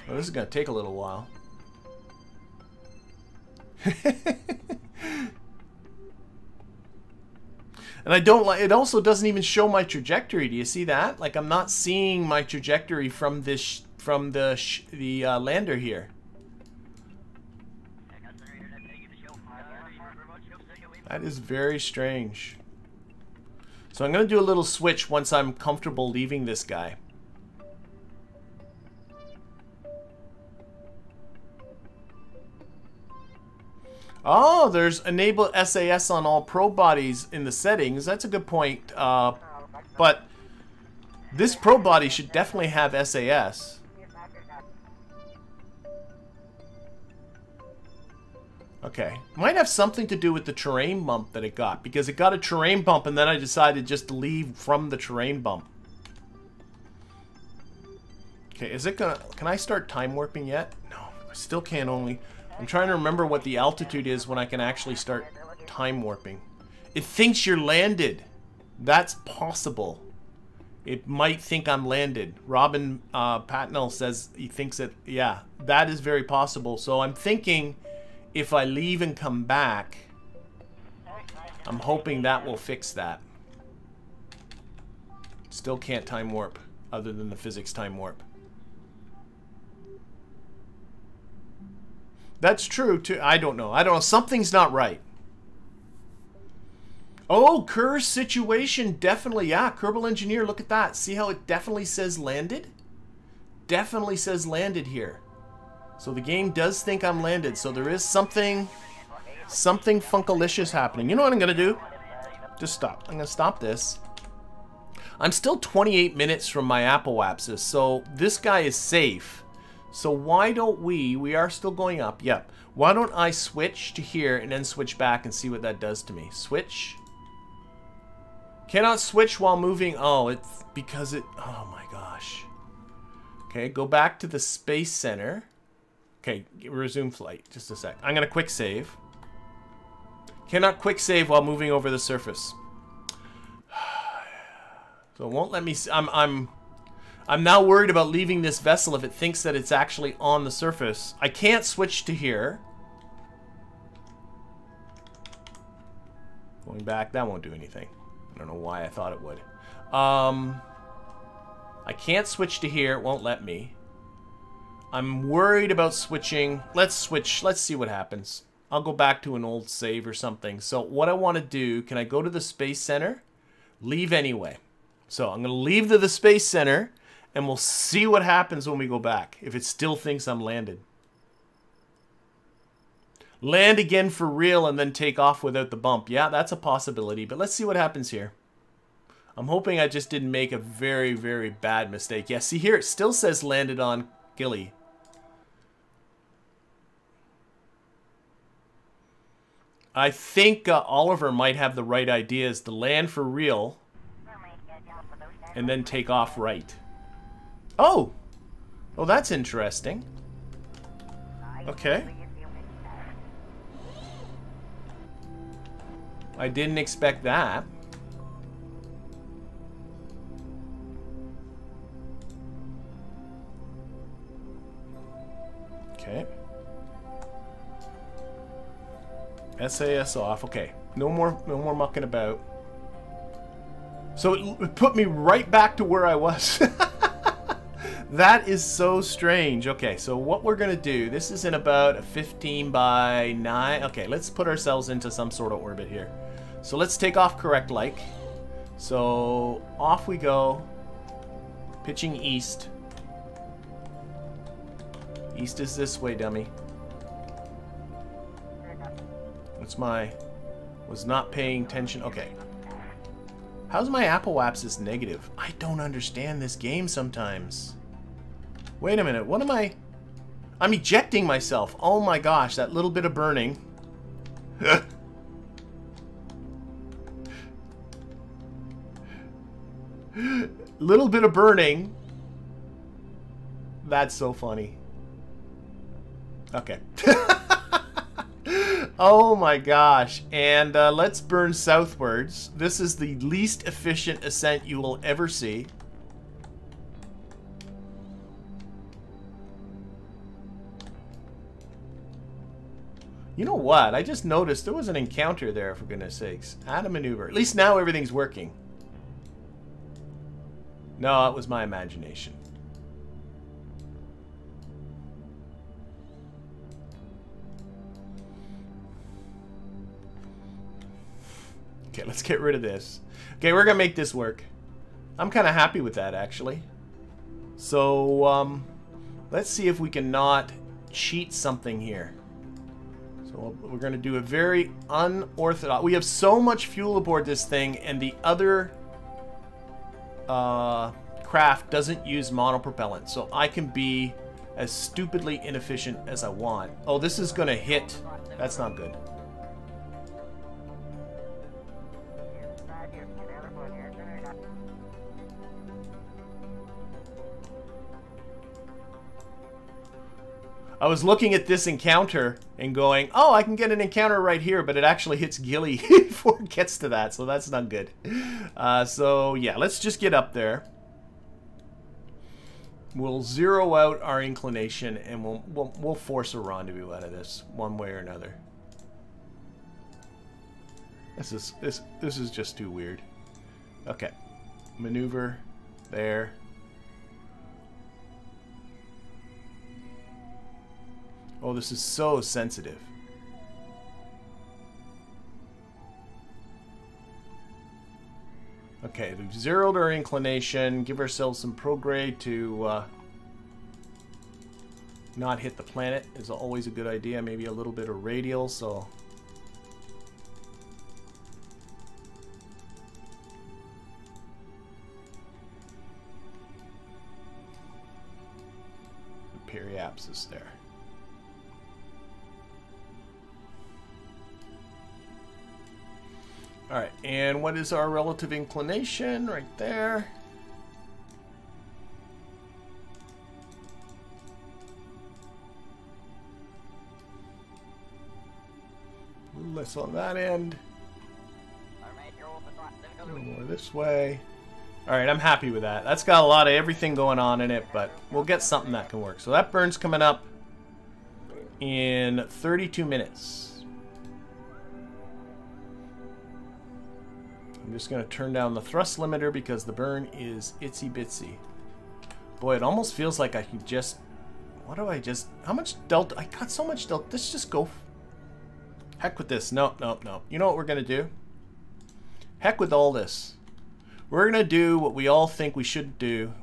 Speaker 1: Oh, this is going to take a little while. And I don't like, it also doesn't even show my trajectory. Do you see that? Like, I'm not seeing my trajectory from this, from the lander here. That is very strange. So I'm going to do a little switch once I'm comfortable leaving this guy. Oh, there's enable SAS on all probe bodies in the settings. That's a good point. But this probe body should definitely have SAS. Okay. Might have something to do with the terrain bump that it got. Because it got a terrain bump and then I decided just to leave from the terrain bump. Okay, is it gonna... Can I start time warping yet? No, I still can't only... I'm trying to remember what the altitude is when I can actually start time warping. It thinks you're landed. That's possible. It might think I'm landed. Robin Patnell says he thinks that, yeah, that is very possible. So I'm thinking if I leave and come back, I'm hoping that will fix that. Still can't time warp other than the physics time warp. That's true, too. I don't know. I don't know. Something's not right. Oh, Kerr's situation. Definitely. Yeah, Kerbal Engineer. Look at that. See how it definitely says landed? Definitely says landed here. So the game does think I'm landed. So there is something funkalicious happening. You know what I'm going to do? Just stop. I'm going to stop this. I'm still 28 minutes from my apoapsis. So this guy is safe. So why don't we are still going up, yep. Why don't I switch to here and then switch back and see what that does to me. Switch. Cannot switch while moving. Oh, it's because it, oh my gosh. Okay, go back to the Space Center. Okay, resume flight, just a sec. I'm gonna quick save. Cannot quick save while moving over the surface. So it won't let me, I'm now worried about leaving this vessel if it thinks that it's actually on the surface. I can't switch to here. Going back, that won't do anything. I don't know why I thought it would. I can't switch to here. It won't let me. I'm worried about switching. Let's switch. Let's see what happens. I'll go back to an old save or something. So what I want to do, can I go to the Space Center? Leave anyway. So I'm going to leave to the Space Center. And we'll see what happens when we go back. If it still thinks I'm landed. Land again for real and then take off without the bump. Yeah, that's a possibility. But let's see what happens here. I'm hoping I just didn't make a very, very bad mistake. Yeah, see here, it still says landed on Gilly. I think Oliver might have the right ideas to land for real. And then take off right. Oh! Oh, that's interesting. Okay. I didn't expect that. Okay. SAS off. Okay. No more mucking about. So it put me right back to where I was. That is so strange. Okay, so what we're going to do, this is in about a 15 by 9. Okay, let's put ourselves into some sort of orbit here. So let's take off correct like. So off we go. Pitching east. East is this way, dummy. What's my... Was not paying attention. Okay. How's my apoapsis negative? I don't understand this game sometimes. Wait a minute, what am I... I'm ejecting myself. Oh my gosh, that little bit of burning. Little bit of burning. That's so funny. Okay. Oh my gosh. And let's burn southwards. This is the least efficient ascent you will ever see. You know what? I just noticed there was an encounter there, for goodness sakes. Add a maneuver. At least now everything's working. No, it was my imagination. Okay, let's get rid of this. Okay, we're gonna make this work. I'm kind of happy with that, actually. So, let's see if we can not cheat something here. So we're gonna do a very unorthodox... We have so much fuel aboard this thing, and the other craft doesn't use monopropellant, so I can be as stupidly inefficient as I want. Oh, this is gonna hit. That's not good. I was looking at this encounter and going, oh, I can get an encounter right here, but it actually hits Gilly before it gets to that, so that's not good. So, yeah, let's just get up there. We'll zero out our inclination, and we'll force a rendezvous out of this, one way or another. This is just too weird. Okay. Maneuver. There. Oh, this is so sensitive. Okay, we've zeroed our inclination. Give ourselves some prograde to not hit the planet is always a good idea. Maybe a little bit of radial, so... Periapsis there. Alright, and what is our relative inclination? Right there. A little less on that end. A little more this way. Alright, I'm happy with that. That's got a lot of everything going on in it, but we'll get something that can work. So that burn's coming up in 32 minutes. I'm just going to turn down the thrust limiter because the burn is itsy bitsy. Boy, it almost feels like I could just... What do I just... How much delta? I got so much delta. Let's just go... Heck with this. Nope, nope, nope. You know what we're going to do? Heck with all this. We're going to do what we all think we should do.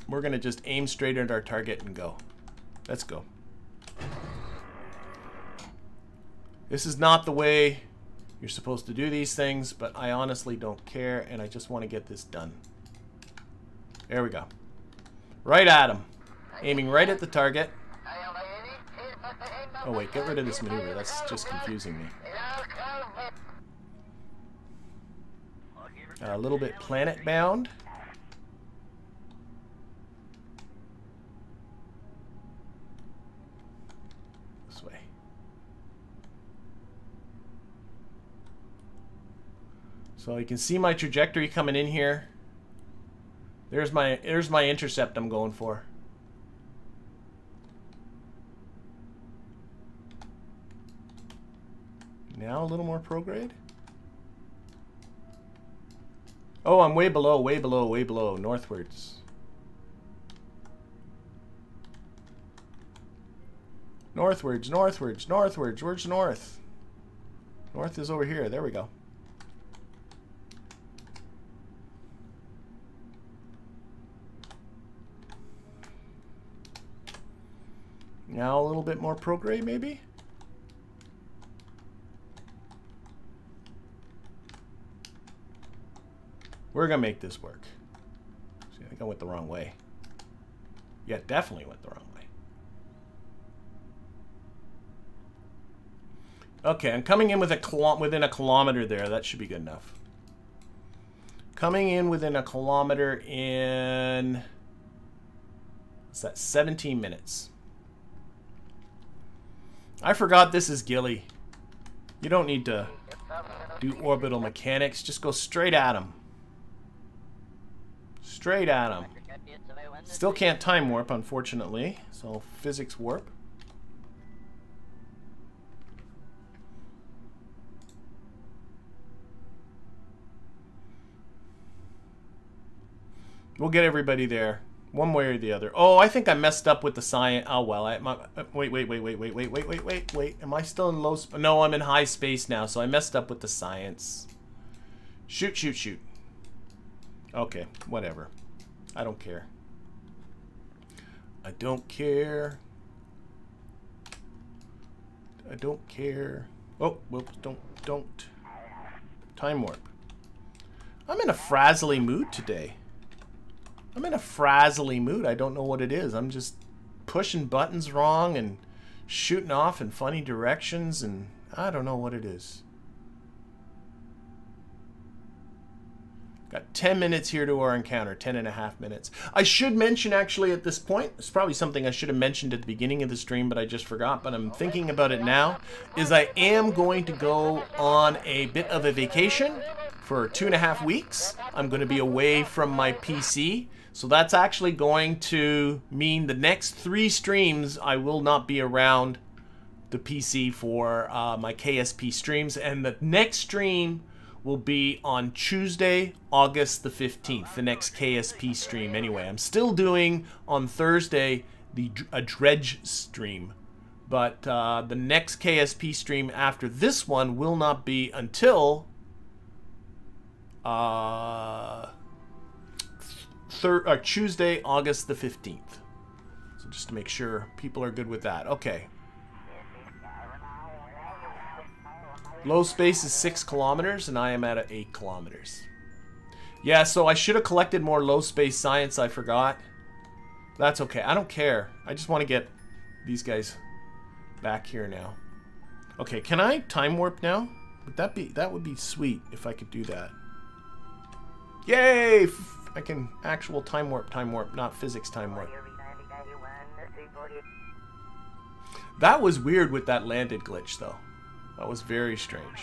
Speaker 1: We're going to just aim straight at our target and go. Let's go. This is not the way... You're supposed to do these things, but I honestly don't care, and I just want to get this done. There we go. Right at him. Aiming right at the target. Oh wait, get rid of this maneuver. That's just confusing me. A little bit planet bound. This way. So you can see my trajectory coming in here. There's my intercept I'm going for. Now a little more prograde. Oh, I'm way below, way below, way below, northwards. Northwards, northwards, northwards. Where's north? North is over here. There we go. Now a little bit more prograde, maybe? We're gonna make this work. See, I think I went the wrong way. Yeah, definitely went the wrong way. Okay, I'm coming in with within a kilometer there. That should be good enough. Coming in within a kilometer in... What's that? 17 minutes. I forgot this is Gilly. You don't need to do orbital mechanics. Just go straight at him. Straight at him. Still can't time warp, unfortunately. So physics warp. We'll get everybody there, one way or the other. Oh, I think I messed up with the science. Oh well, wait. Am I still in low? No, I'm in high space now, so I messed up with the science. Shoot. Okay, whatever. I don't care. I don't care. Oh, whoops! Don't. Time warp. I'm in a frazzly mood today. I don't know what it is. I'm just pushing buttons wrong and shooting off in funny directions, and I don't know what it is. Got 10 minutes here to our encounter, 10.5 minutes. I should mention actually at this point, it's probably something I should have mentioned at the beginning of the stream, but I just forgot, but I'm thinking about it now, is I am going to go on a bit of a vacation for 2.5 weeks. I'm going to be away from my PC. So that's actually going to mean the next 3 streams I will not be around the PC for my KSP streams. And the next stream will be on Tuesday, August the 15th, the next KSP stream anyway. I'm still doing on Thursday a dredge stream. But the next KSP stream after this one will not be until Tuesday, August the 15th. So just to make sure people are good with that. Okay. Low space is 6 kilometers, and I am at 8 kilometers. Yeah, so I should have collected more low space science. I forgot. That's okay. I don't care. I just want to get these back here now. Okay, can I time warp now? That would be sweet if I could do that. Yay! I can actual time warp, not physics time warp. That was weird with that landed glitch, though. That was very strange.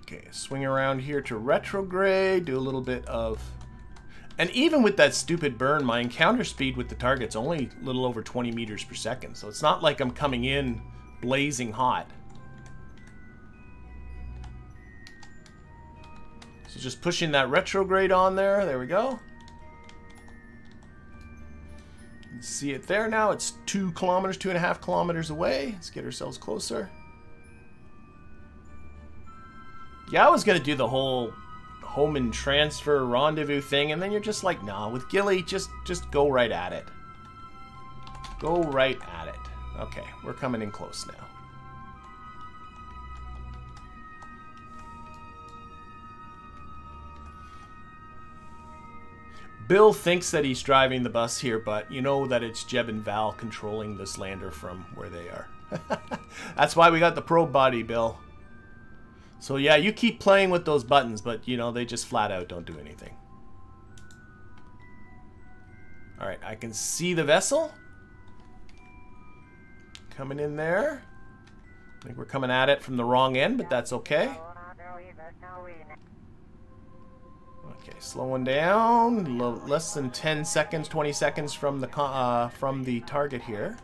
Speaker 1: Okay, swing around here to retrograde, do a little bit of... And even with that stupid burn, my encounter speed with the target's only a little over 20 meters per second. So it's not like I'm coming in blazing hot. So just pushing that retrograde on there. There we go. See it there now. It's 2 kilometers, 2.5 kilometers away. Let's get ourselves closer. Yeah, I was going to do the whole home and transfer rendezvous thing, and then you're just like, nah, with Gilly, just go right at it. Go right at it. Okay, we're coming in close now. Bill thinks that he's driving the bus here, but you know that it's Jeb and Val controlling this lander from where they are. That's why we got the probe body, Bill. So yeah, you keep playing with those buttons, but you know, they just flat out don't do anything. Alright, I can see the vessel. Coming in there. I think we're coming at it from the wrong end, but that's okay. Okay, slowing down. Less than 10 seconds, 20 seconds from the target here.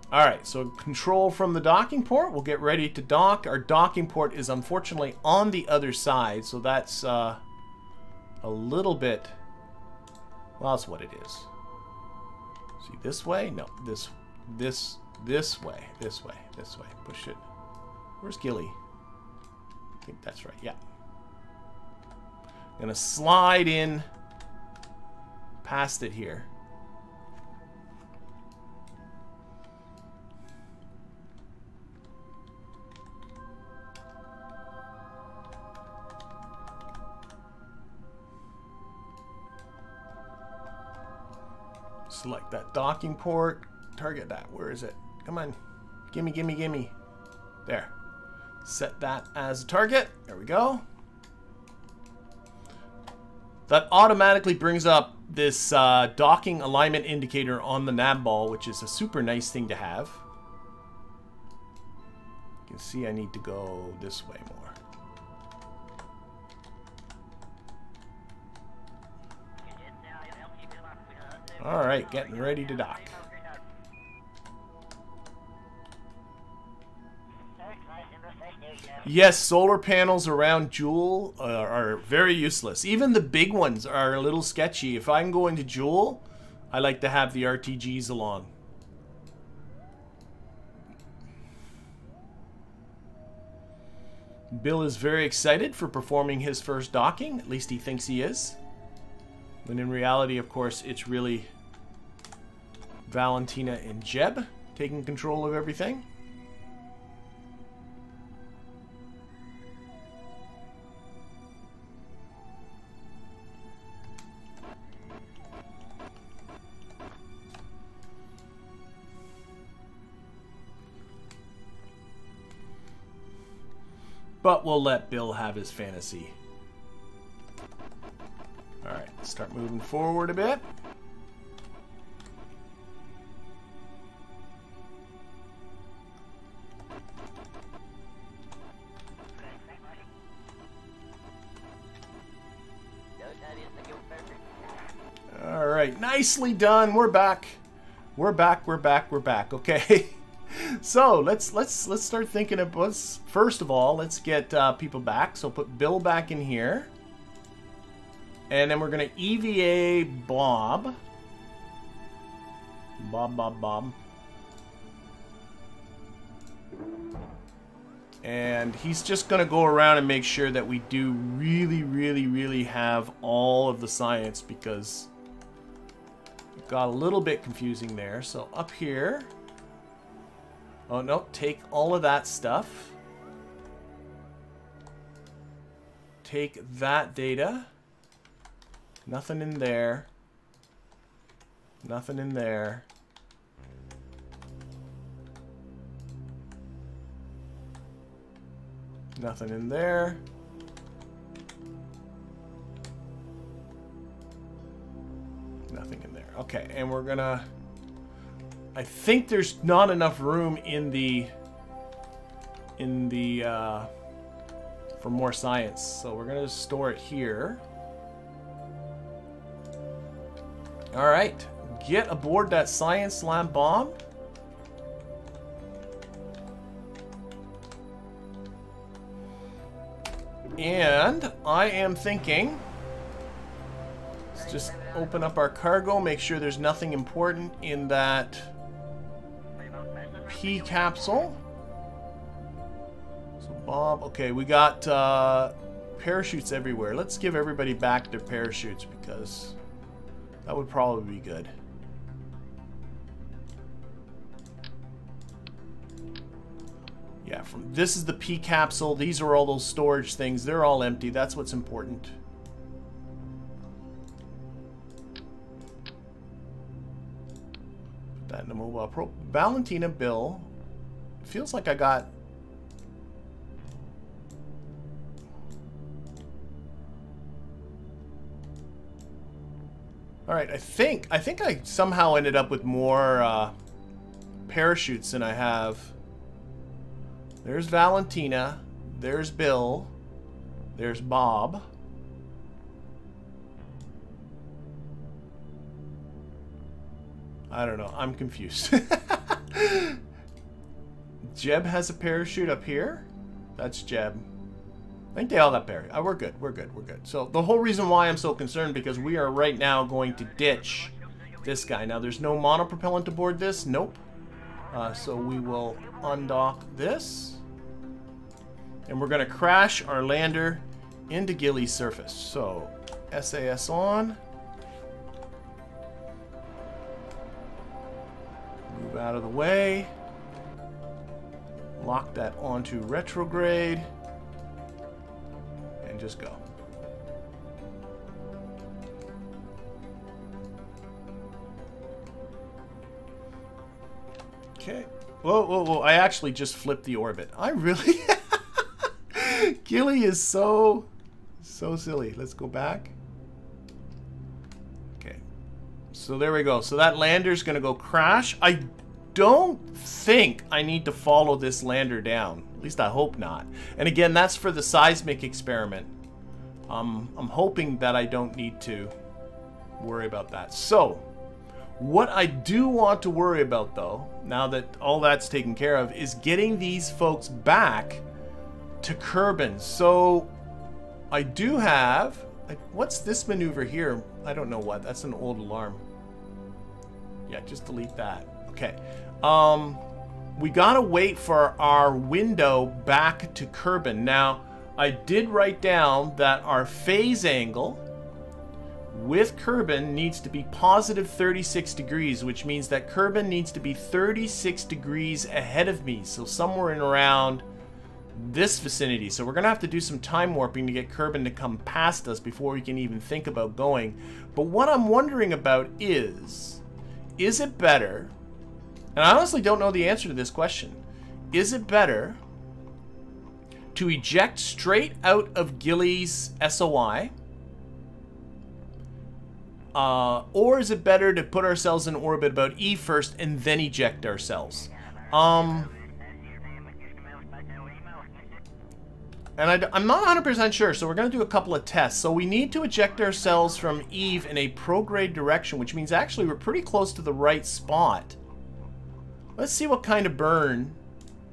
Speaker 1: Alright, so control from the docking port. We'll get ready to dock. Our docking port is unfortunately on the other side, so that's a little bit... Well, that's what it is. See, this way? No, this way. Push it. Where's Gilly? I think that's right, yeah. Gonna slide in past it here. Select that docking port. Target that. Where is it? Come on. Gimme, gimme, gimme. There. Set that as a target. There we go. That automatically brings up this docking alignment indicator on the Navball, which is a super nice thing to have. You can see I need to go this way more. Alright, getting ready to dock. Yes, solar panels around Jewel are very useless. Even the big ones are a little sketchy. If I'm going to Jewel, I like to have the RTGs along. Bill is very excited for performing his first docking. At least he thinks he is. When in reality, of course, it's really Valentina and Jeb taking control of everything. But we'll let Bill have his fantasy. Alright, start moving forward a bit. Alright, nicely done. We're back. We're back, we're back, we're back. Okay. So let's start thinking of what's first of all, let's get people back. So put Bill back in here. And then we're gonna EVA Bob. Bob. And he's just gonna go around and make sure that we do really have all of the science, because it got a little bit confusing there. So up here. Oh no, take all of that stuff. Take that data. Nothing in there. Nothing in there. Nothing in there. Nothing in there. Okay, and we're gonna... I think there's not enough room in the for more science, so we're gonna store it here. All right, get aboard that science lab bomb. And I am thinking, let's just open up our cargo, make sure there's nothing important in that P capsule. So Bob, okay, we got parachutes everywhere. Let's give everybody back their parachutes, because that would probably be good. Yeah, this is the P capsule. These are all those storage things. They're all empty. That's what's important. Put that in the mobile pro. Valentina, Bill. Feels like I got... Alright, I think I somehow ended up with more parachutes than I have. There's Valentina. There's Bill. There's Bob. I don't know. I'm confused. Jeb has a parachute up here. That's Jeb. I think they all got parachute. Oh, we're good. We're good. We're good. So the whole reason why I'm so concerned, because we are right now going to ditch this guy. Now there's no monopropellant aboard this. Nope. So we will undock this. And we're going to crash our lander into Gilly's surface. So, SAS on. Move out of the way. Lock that onto retrograde. And just go. Okay. Whoa, whoa, whoa. I actually just flipped the orbit. I really... Gilly is so silly. Let's go back. Okay. So there we go. So that lander's going to go crash. I don't think I need to follow this lander down. At least I hope not. And again, that's for the seismic experiment. I'm hoping that I don't need to worry about that. So, what I do want to worry about, though, now that all that's taken care of, is getting these folks back to Kerbin. So, I do have... What's this maneuver here? I don't know what. That's an old alarm. Yeah, just delete that. Okay. We gotta wait for our window back to Kerbin. Now, I did write down that our phase angle with Kerbin needs to be positive 36 degrees, which means that Kerbin needs to be 36 degrees ahead of me. So somewhere in around this vicinity. So we're going to have to do some time warping to get Kerbin to come past us before we can even think about going. But what I'm wondering about is it better, and I honestly don't know the answer to this question, is it better to eject straight out of Gilly's SOI, or is it better to put ourselves in orbit about E first and then eject ourselves? And I'm not 100% sure, so we're going to do a couple of tests. So we need to eject ourselves from Eve in a prograde direction, which means actually we're pretty close to the right spot. Let's see what kind of burn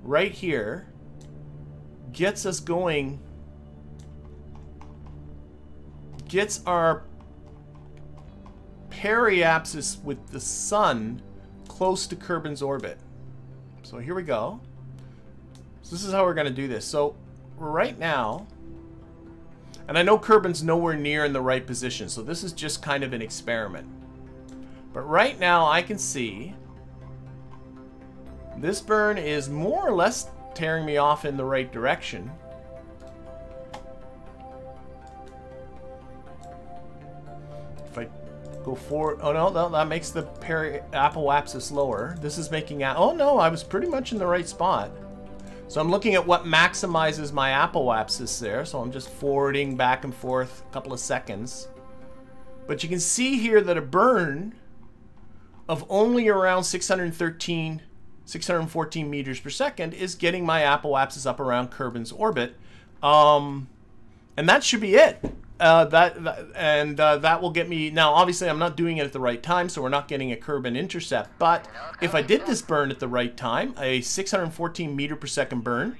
Speaker 1: right here gets us going, gets our periapsis with the sun close to Kerbin's orbit. So here we go. So this is how we're going to do this. So right now, and I know Kerbin's nowhere near in the right position, so this is just kind of an experiment. But right now I can see this burn is more or less tearing me off in the right direction. If I go forward, oh no, that makes the apoapsis lower. This is making, oh no, I was pretty much in the right spot. So I'm looking at what maximizes my apoapsis there. So I'm just forwarding back and forth a couple of seconds. But you can see here that a burn of only around 614 meters per second is getting my apoapsis up around Kerbin's orbit. And that should be it. That will get me... Now, obviously, I'm not doing it at the right time, so we're not getting a Kerbin intercept. But if I did this burn at the right time, a 614 meter per second burn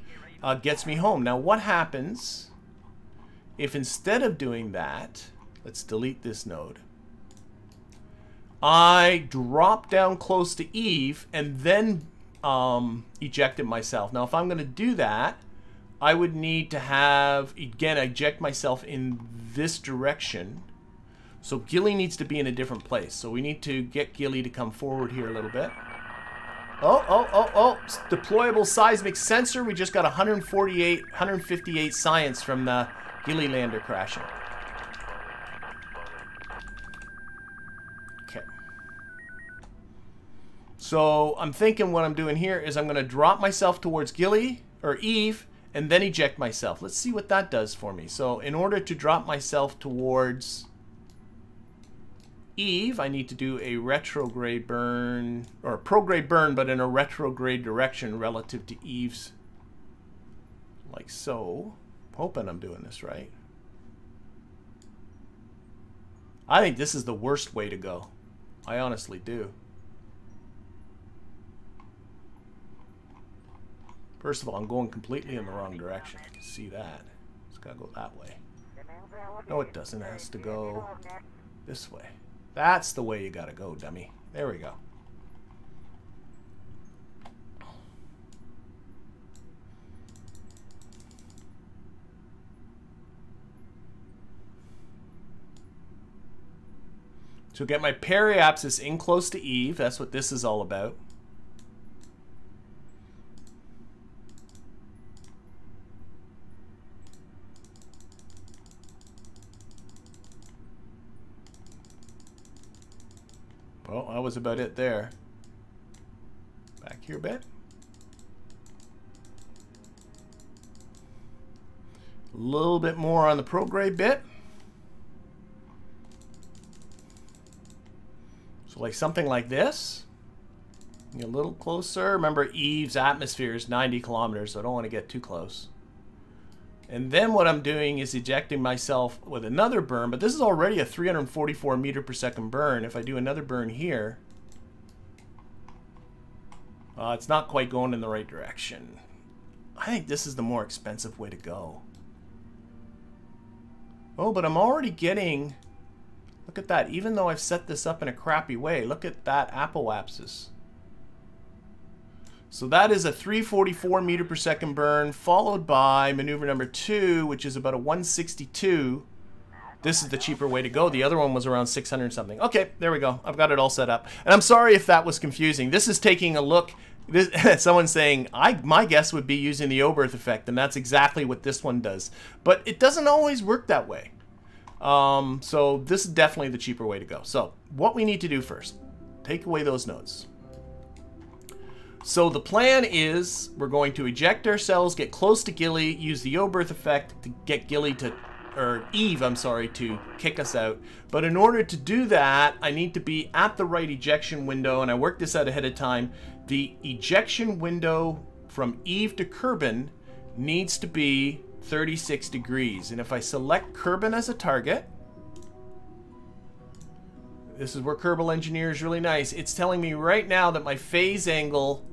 Speaker 1: gets me home. Now, what happens if instead of doing that... Let's delete this node. I drop down close to Eve and then eject it myself. Now, if I'm going to do that, I would need to have, again, eject myself in this direction. So Gilly needs to be in a different place. So we need to get Gilly to come forward here a little bit. Oh. Deployable seismic sensor. We just got 158 science from the Gilly lander crashing. Okay. So I'm thinking what I'm doing here is I'm going to drop myself towards Gilly, or Eve, and then eject myself. Let's see what that does for me. So in order to drop myself towards Eve, I need to do a retrograde burn, or a prograde burn, but in a retrograde direction relative to Eve's. Like so. Hoping I'm doing this right. I think this is the worst way to go. I honestly do. First of all, I'm going completely in the wrong direction. You can see that. It's got to go that way. No, it doesn't. It has to go this way. That's the way you got to go, dummy. There we go. So get my periapsis in close to Eve. That's what this is all about. Well, that was about it there. Back here a bit. A little bit more on the prograde bit. So like something like this. Get a little closer. Remember, Eve's atmosphere is 90 kilometers, so I don't want to get too close. And then what I'm doing is ejecting myself with another burn, but this is already a 344 meter per second burn. If I do another burn here, it's not quite going in the right direction. I think this is the more expensive way to go. Oh, but I'm already getting... Look at that. Even though I've set this up in a crappy way, look at that apoapsis. So that is a 344 meter per second burn, followed by maneuver number 2, which is about a 162. This is the cheaper way to go. The other one was around 600 something. Okay, there we go. I've got it all set up. And I'm sorry if that was confusing. This is taking a look. Someone's saying, my guess would be using the Oberth effect, and that's exactly what this one does. But it doesn't always work that way. So this is definitely the cheaper way to go. So what we need to do first, take away those nodes. So the plan is we're going to eject ourselves, get close to Gilly, use the Oberth effect to get Gilly to, or Eve, I'm sorry, to kick us out. But in order to do that, I need to be at the right ejection window, and I worked this out ahead of time. The ejection window from Eve to Kerbin needs to be 36 degrees. And if I select Kerbin as a target, this is where Kerbal Engineer is really nice. It's telling me right now that my phase angle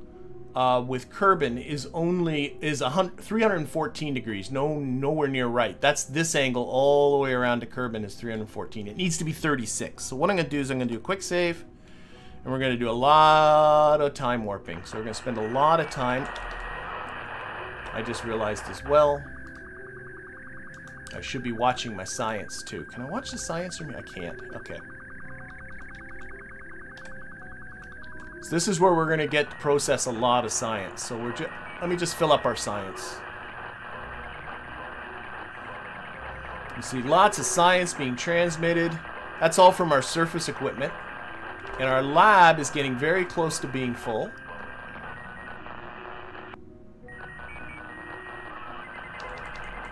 Speaker 1: with Kerbin is 314 degrees. Nowhere near right. That's this angle all the way around to Kerbin is 314. It needs to be 36. So what I'm going to do is I'm going to do a quick save, and we're going to do a lot of time warping. So we're going to spend a lot of time. I just realized as well, I should be watching my science too. Can I watch the science from here? I can't. Okay. So this is where we're going to get to process a lot of science. So let me just fill up our science. You see lots of science being transmitted. That's all from our surface equipment. And our lab is getting very close to being full.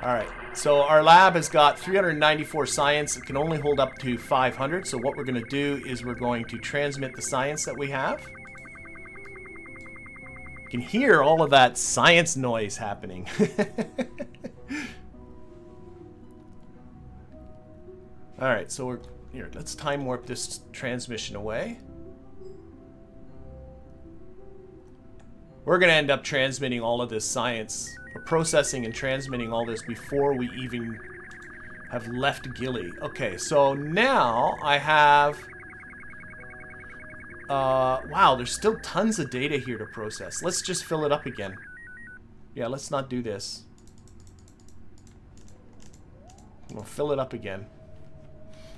Speaker 1: Alright, so our lab has got 394 science. It can only hold up to 500. So what we're going to do is we're going to transmit the science that we have. You can hear all of that science noise happening. Alright, so we're here. Let's time warp this transmission away. We're going to end up transmitting all of this science, or processing and transmitting all this before we even have left Gilly. Okay, so now I have... wow, there's still tons of data here to process. Let's just fill it up again. Yeah, let's not do this. We'll fill it up again.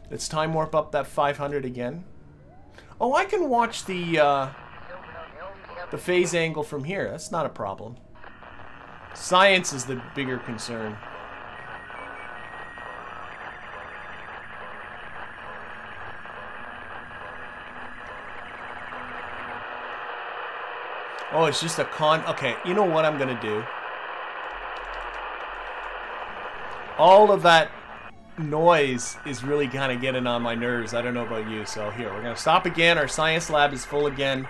Speaker 1: Let's time warp up that 500 again. Oh, I can watch the phase angle from here. That's not a problem. Science is the bigger concern. Oh, it's just a okay, you know what I'm going to do? All of that noise is really kind of getting on my nerves. I don't know about you. So here, we're going to stop again. Our science lab is full again.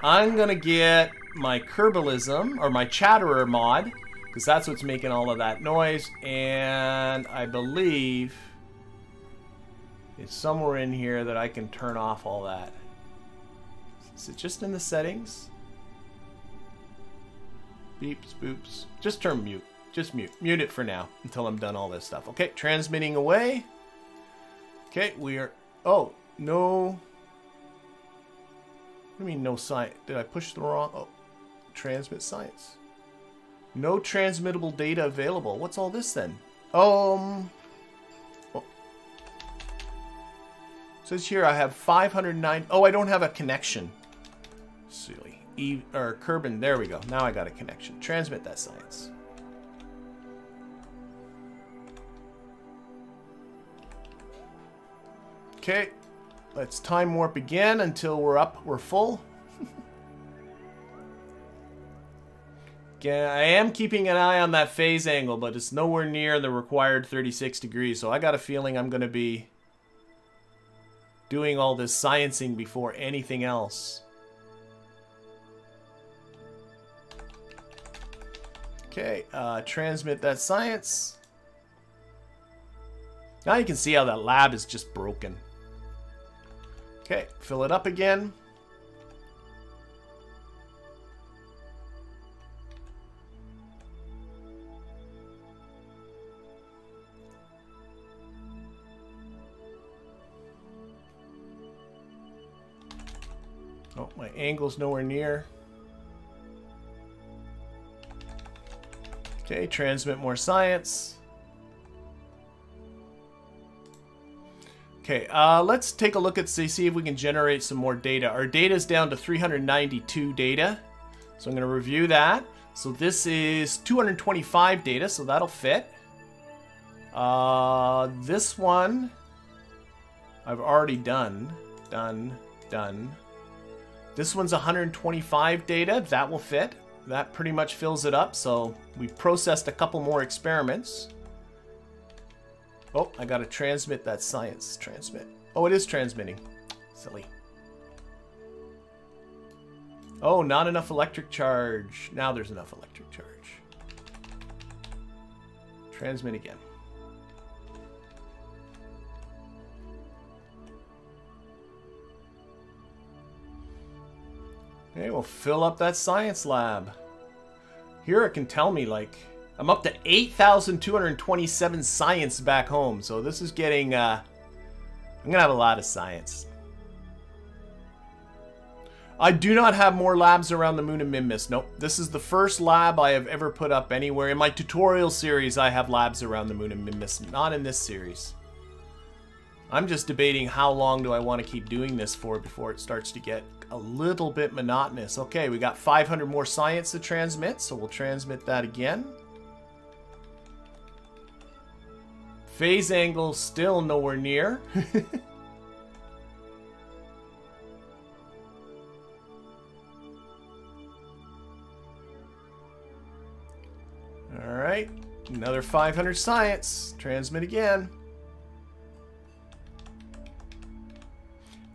Speaker 1: I'm going to get my Kerbalism, or my Chatterer mod, because that's what's making all of that noise. And I believe it's somewhere in here that I can turn off all that. Is it just in the settings? Beeps, boops. Just turn mute. Just mute. Mute it for now until I'm done all this stuff. Okay, transmitting away. Okay, we are... Oh, no... What do you mean no science? Did I push the wrong... Oh, transmit science. No transmittable data available. What's all this then? Oh. Says here I have 509... Oh, I don't have a connection. Silly. Or Kerbin, there we go. Now I got a connection. Transmit that science. Okay, let's time warp again until we're full. Again, I am keeping an eye on that phase angle, but it's nowhere near the required 36 degrees. So I got a feeling I'm going to be doing all this sciencing before anything else. Okay, transmit that science. Now you can see how that lab is just broken. Okay, fill it up again. Oh, my angle's nowhere near. Okay, transmit more science. Okay, let's take a look at see if we can generate some more data. Our data is down to 392 data. So I'm going to review that. So this is 225 data, so that'll fit. This one I've already done. Done. This one's 125 data. That will fit. That pretty much fills it up. So we processed a couple more experiments. Oh, I gotta transmit that science. Transmit. Oh, it is transmitting. Silly. Oh, not enough electric charge. Now there's enough electric charge. Transmit again. Okay, we'll fill up that science lab. Here it can tell me, like, I'm up to 8,227 science back home. So this is getting, I'm going to have a lot of science. I do not have more labs around the moon and Minmus. Nope. This is the first lab I have ever put up anywhere. In my tutorial series, I have labs around the moon and Minmus. Not in this series. I'm just debating how long do I want to keep doing this for before it starts to get a little bit monotonous. Okay, we got 500 more science to transmit, so we'll transmit that again. Phase angle still nowhere near. Alright, another 500 science. Transmit again.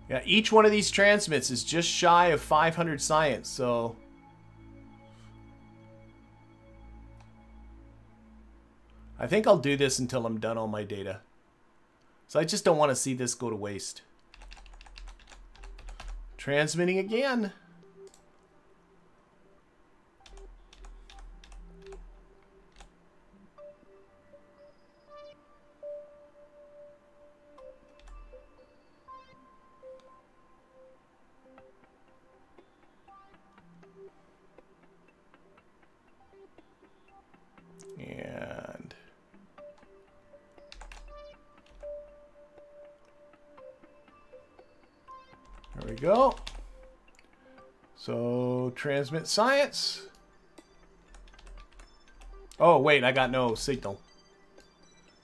Speaker 1: Yeah, each one of these transmits is just shy of 500 science, so... I think I'll do this until I'm done all my data. So I just don't want to see this go to waste. Transmitting again. And there we go. So transmit science. Oh wait, I got no signal.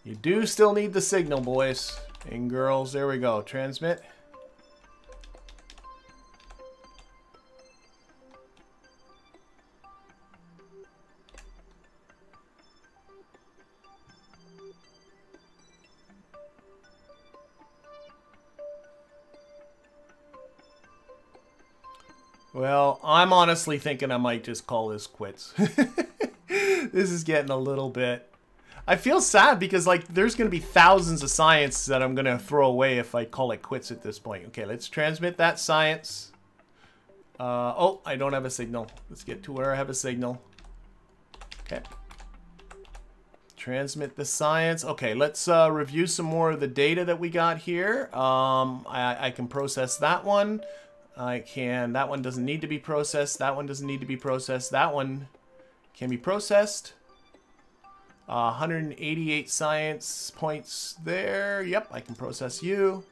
Speaker 1: You do still need the signal, boys and girls. There we go. Transmit. Well, I'm honestly thinking I might just call this quits. This is getting a little bit... I feel sad because, like, there's going to be thousands of science that I'm going to throw away if I call it quits at this point. Okay, let's transmit that science. Oh, I don't have a signal. Let's get to where I have a signal. Okay. Transmit the science. Okay, let's review some more of the data that we got here. I can process that one. That one doesn't need to be processed. That one doesn't need to be processed. That one can be processed. 188 science points there. Yep, I can process you.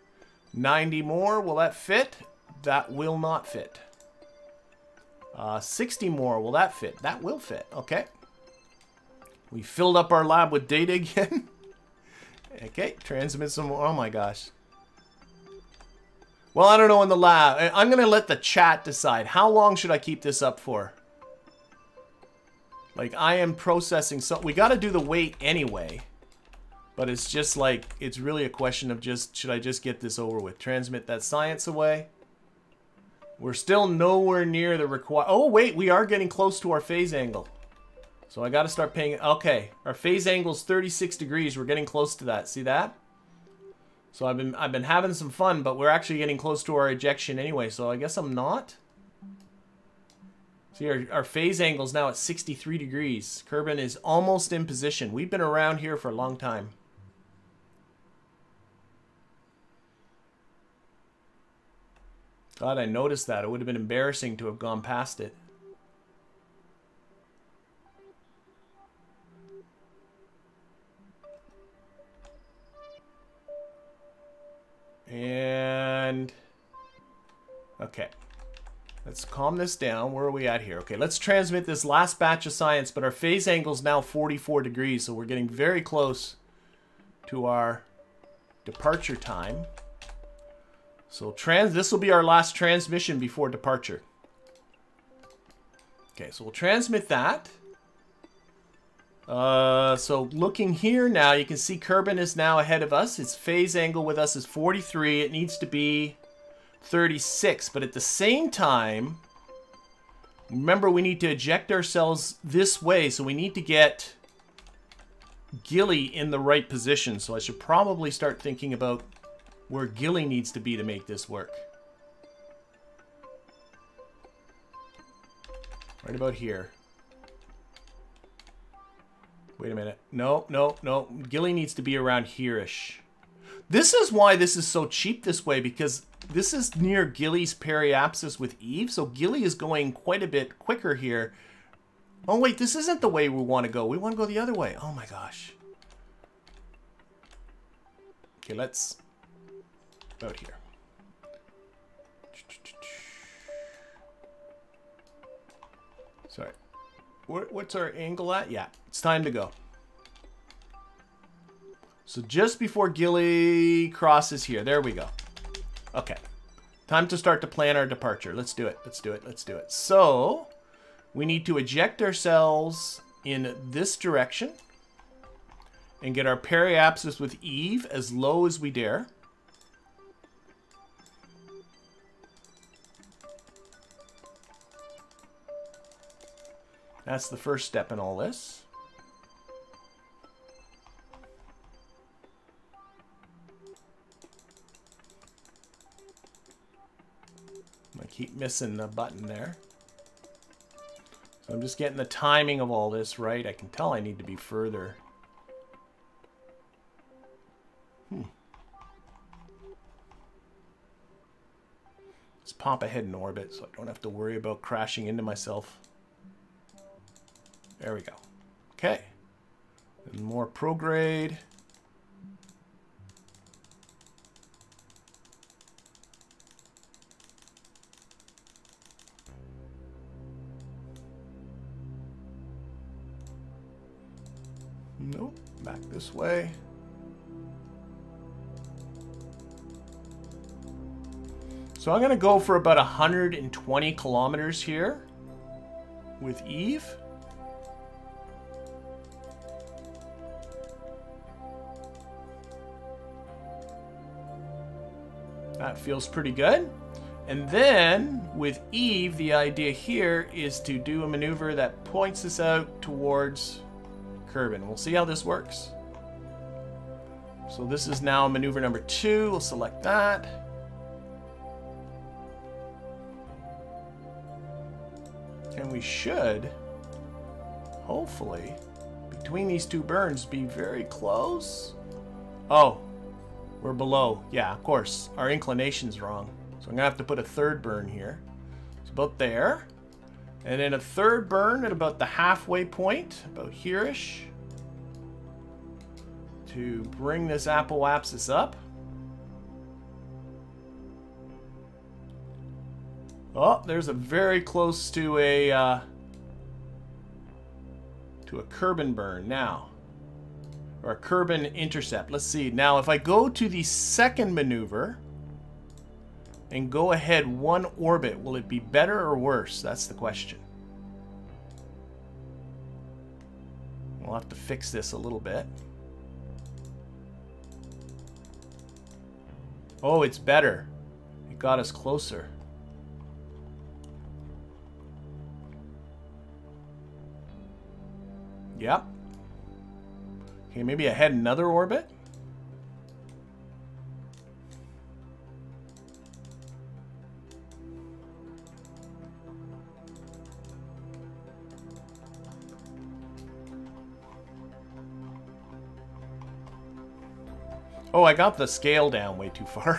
Speaker 1: 90 more. Will that fit? That will not fit. 60 more. Will that fit? That will fit. Okay. We filled up our lab with data again. Okay, transmit some more. Oh my gosh. Well, I don't know in the lab. I'm going to let the chat decide. How long should I keep this up for? Like, I am processing, so we got to do the weight anyway. But it's just like, it's really a question of just, should I just get this over with? Transmit that science away. We're still nowhere near the required... Oh, wait, we are getting close to our phase angle. So I got to start paying... Okay, our phase angle is 36 degrees. We're getting close to that. See that? So I've been having some fun, but we're actually getting close to our ejection anyway. So I guess I'm not. See, our phase angle is now at 63 degrees. Kerbin is almost in position. We've been around here for a long time. God, I noticed that. It would have been embarrassing to have gone past it. And... okay. Let's calm this down. Where are we at here? Okay, let's transmit this last batch of science, but our phase angle is now 44 degrees, so we're getting very close to our departure time. So this will be our last transmission before departure. Okay, so we'll transmit that. So looking here now, you can see Kerbin is now ahead of us. Its phase angle with us is 43. It needs to be 36. But at the same time, remember we need to eject ourselves this way. So we need to get Gilly in the right position. So I should probably start thinking about where Gilly needs to be to make this work. Right about here. Wait a minute. No, no, no. Gilly needs to be around here-ish. This is why this is so cheap this way, because this is near Gilly's periapsis with Eve, so Gilly is going quite a bit quicker here. Oh, wait, this isn't the way we want to go. We want to go the other way. Oh, my gosh. Okay, let's... about here. Sorry. What's our angle at? Yeah, it's time to go. So just before Gilly crosses here. There we go. Okay. Time to start to plan our departure. Let's do it. Let's do it. Let's do it. So we need to eject ourselves in this direction and get our periapsis with Eve as low as we dare. That's the first step in all this. I keep missing the button there. So I'm just getting the timing of all this right. I can tell I need to be further. Let's pop ahead in orbit so I don't have to worry about crashing into myself. There we go. Okay. And more prograde. Nope. Back this way. So I'm going to go for about 120 kilometers here with Eve. That feels pretty good. And then with Eve, the idea here is to do a maneuver that points us out towards Kerbin. We'll see how this works. So this is now maneuver number 2. We'll select that. And we should, hopefully, between these two burns, be very close. Oh. We're below. Yeah, of course. Our inclination's wrong. So I'm going to have to put a third burn here. It's about there. And then a third burn at about the halfway point, about here-ish, to bring this apoapsis up. Oh, there's a very close to a Kerbin burn now. Or a Kerbin intercept. Let's see. Now, if I go to the second maneuver and go ahead one orbit, will it be better or worse? That's the question. We'll have to fix this a little bit. Oh, it's better. It got us closer. Yep. Okay, maybe I had another orbit. Oh, I got the scale down way too far.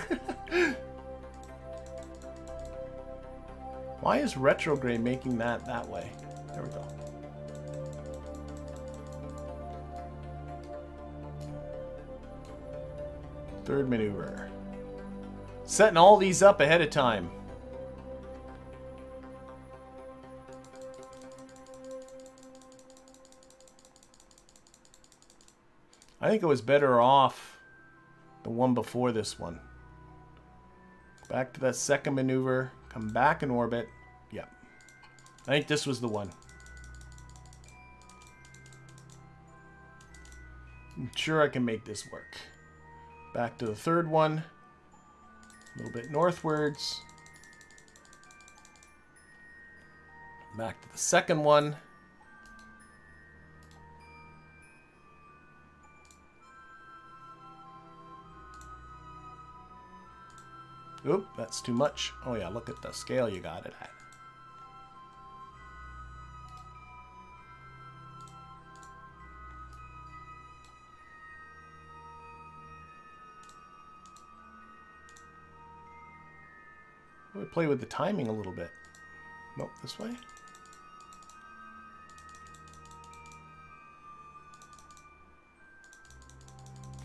Speaker 1: Why is retrograde making that way? There we go. Third maneuver. Setting all these up ahead of time. I think it was better off the one before this one. Back to that second maneuver. Come back in orbit. Yep. I think this was the one. I'm sure I can make this work. Back to the third one. A little bit northwards. Back to the second one. Oop, that's too much. Oh yeah, look at the scale you got it at. I would play with the timing a little bit. Nope, this way.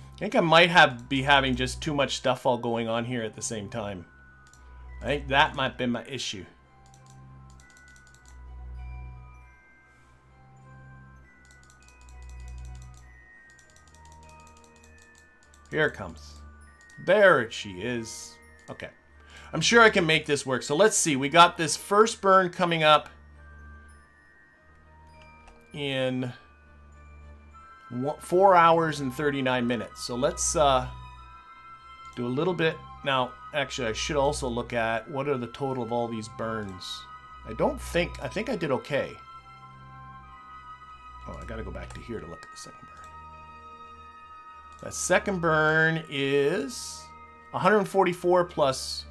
Speaker 1: I think I might be having just too much stuff all going on here at the same time. I think that might be my issue. Here it comes. There she is. Okay. I'm sure I can make this work. So let's see. We got this first burn coming up in 4 hours and 39 minutes. So let's do a little bit. Now, actually, I should also look at what are the total of all these burns. I think I did okay. Oh, I got to go back to here to look at the second burn. That second burn is 144 plus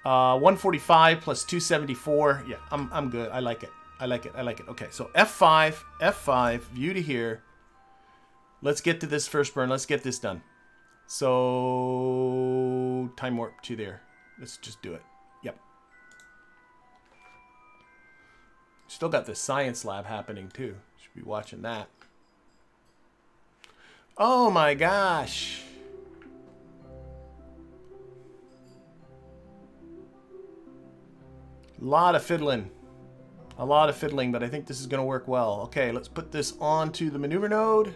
Speaker 1: 145 plus 274. Yeah, I'm good. I like it. I like it. I like it. Okay, so F5, view to here. Let's get to this first burn. Let's get this done. So, time warp to there. Let's just do it. Yep. Still got the science lab happening too. Should be watching that. Oh my gosh. A lot of fiddling. A lot of fiddling, but I think this is going to work well. Okay, let's put this onto the maneuver node.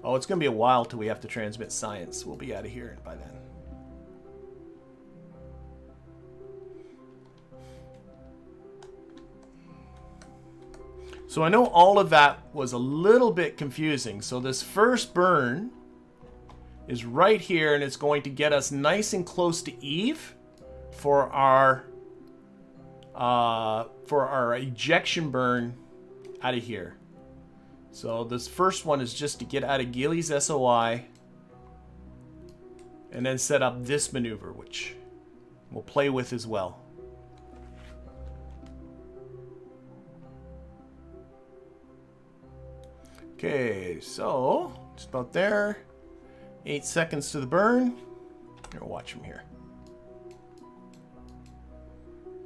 Speaker 1: Oh, it's going to be a while till we have to transmit science. We'll be out of here by then. So I know all of that was a little bit confusing. So this first burn is right here, and it's going to get us nice and close to Eve for our ejection burn out of here. So this first one is just to get out of Gilly's SOI and then set up this maneuver, which we'll play with as well. Okay, so just about there. 8 seconds to the burn. Here, watch from here.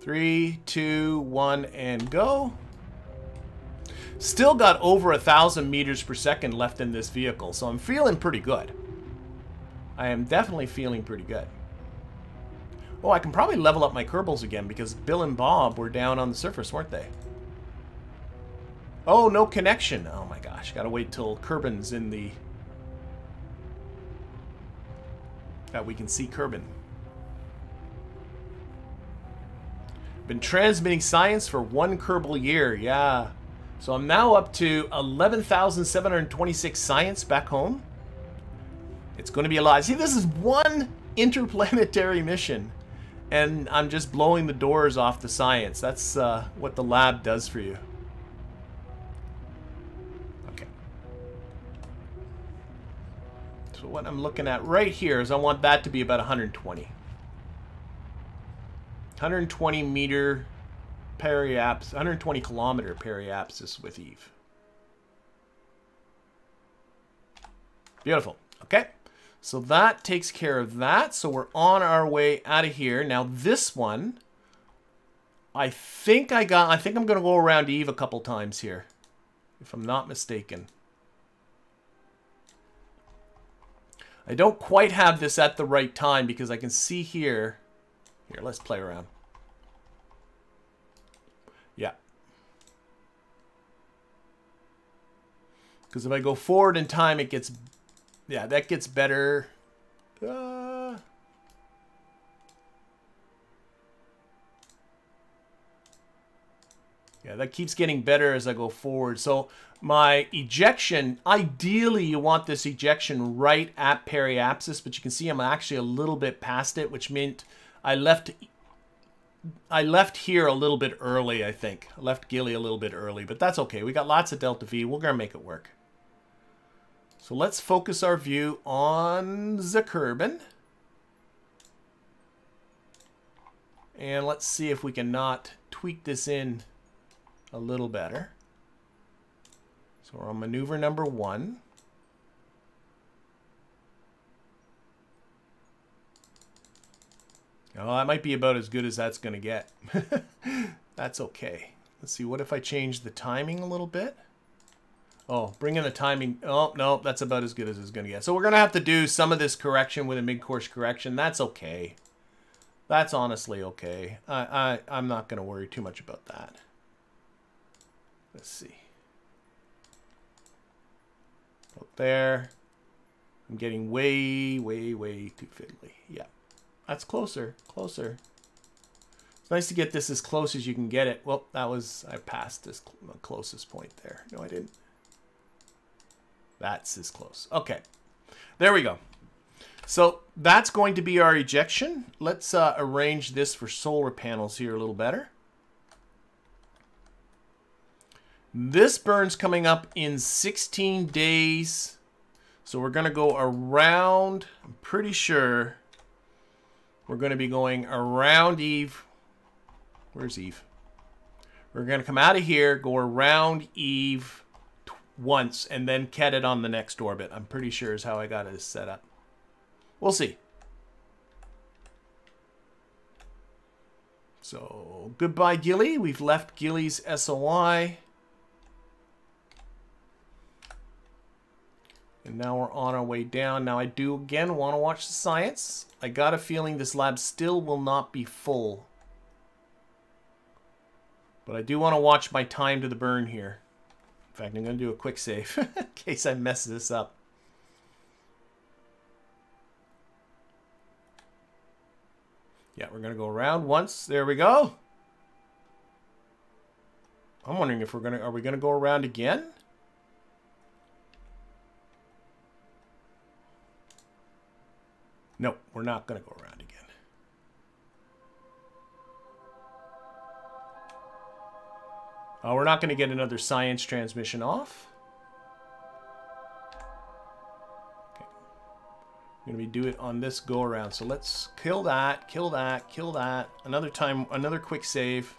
Speaker 1: 3, 2, 1, and go. Still got over 1,000 meters per second left in this vehicle, so I'm feeling pretty good. I am definitely feeling pretty good. Oh, I can probably level up my kerbals again because Bill and Bob were down on the surface, weren't they? Oh, no connection. Oh my gosh, gotta wait till Kerbin's in the... that we can see Kerbin. Been transmitting science for 1 Kerbal year, yeah. So I'm now up to 11,726 science back home. It's going to be a lot. See, this is one interplanetary mission, and I'm just blowing the doors off the science. That's what the lab does for you. Okay. So what I'm looking at right here is I want that to be about 120. 120 meter periapsis, 120 kilometer periapsis with Eve. Beautiful. Okay. So that takes care of that. So we're on our way out of here. Now this one, I think I'm going to go around Eve a couple times here, if I'm not mistaken. I don't quite have this at the right time because I can see here. Here, let's play around. Yeah. Because if I go forward in time, it gets... Yeah, that gets better. Yeah, that keeps getting better as I go forward. So my ejection, ideally you want this ejection right at periapsis, but you can see I'm actually a little bit past it, which meant I left here a little bit early, I think. I left Gilly a little bit early, but that's okay. We got lots of delta V. We're going to make it work. So let's focus our view on the Kerbin. And let's see if we can not tweak this in a little better. So we're on maneuver number 1. Oh, that might be about as good as that's going to get. That's okay. Let's see, what if I change the timing a little bit? Oh, bring in the timing. Oh, no, that's about as good as it's going to get. So we're going to have to do some of this correction with a mid-course correction. That's okay. That's honestly okay. I'm not going to worry too much about that. Let's see. Up there. I'm getting way, way, way too fiddly. Yeah. That's closer. Closer. It's nice to get this as close as you can get it. Well, that was... I passed this closest point there. No, I didn't. That's as close. Okay. There we go. So that's going to be our ejection. Let's arrange this for solar panels here a little better. This burn's coming up in 16 days. So we're going to go around, I'm pretty sure we're going to be going around Eve. Where's Eve? We're going to come out of here, go around Eve once, and then cat it on the next orbit. I'm pretty sure is how I got it set up. We'll see. So, goodbye, Gilly. We've left Gilly's SOI. And now we're on our way down. Now, I do, again, want to watch the science. I got a feeling this lab still will not be full. But I do want to watch my time to the burn here. In fact, I'm going to do a quick save in case I mess this up. Yeah, we're going to go around once. There we go. I'm wondering if are we going to go around again? No, we're not going to go around again. We're not going to get another science transmission off. Okay. We're going to do it on this go around. So let's kill that, kill that, kill that. Another time, another quick save.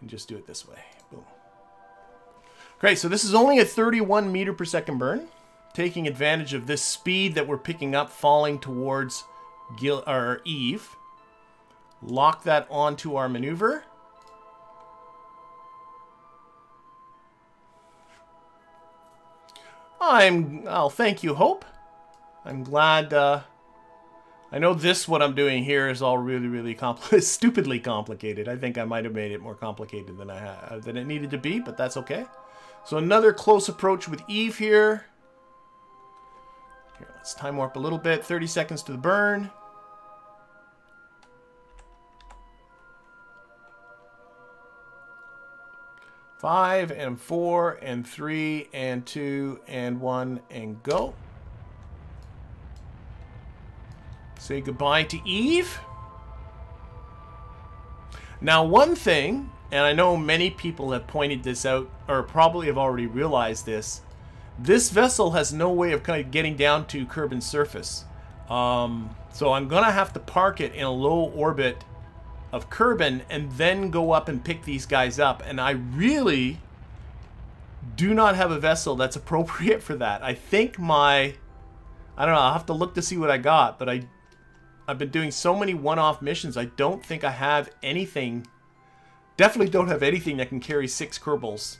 Speaker 1: And just do it this way. Boom. Great, so this is only a 31 meter per second burn. Taking advantage of this speed that we're picking up, falling towards Eve. Lock that onto our maneuver. I'll thank you, Hope. I'm glad, I know what I'm doing here is all really, really stupidly complicated. I think I might have made it more complicated than it needed to be, but that's okay. So another close approach with Eve here. Here, let's time warp a little bit. 30 seconds to the burn. 5 and 4 and 3 and 2 and 1 and go. Say goodbye to Eve. Now, one thing, and I know many people have pointed this out, or probably have already realized this, this vessel has no way of kind of getting down to Kerbin's surface. So I'm going to have to park it in a low orbit of Kerbin and then go up and pick these guys up. And I really do not have a vessel that's appropriate for that. I think I don't know, I'll have to look to see what I got, but I've been doing so many one-off missions, I don't think I have anything, definitely don't have anything that can carry 6 kerbals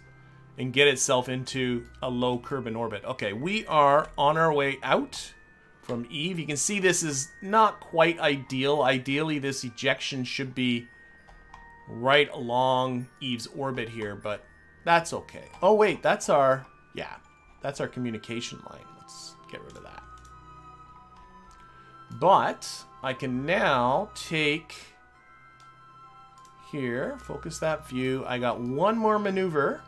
Speaker 1: and get itself into a low Kerbin orbit. Okay, we are on our way out from Eve. You can see this is not quite ideal. Ideally, this ejection should be right along Eve's orbit here, but that's okay. Oh, wait, that's our communication line. Let's get rid of that. But I can now take here, focus that view. I got one more maneuver.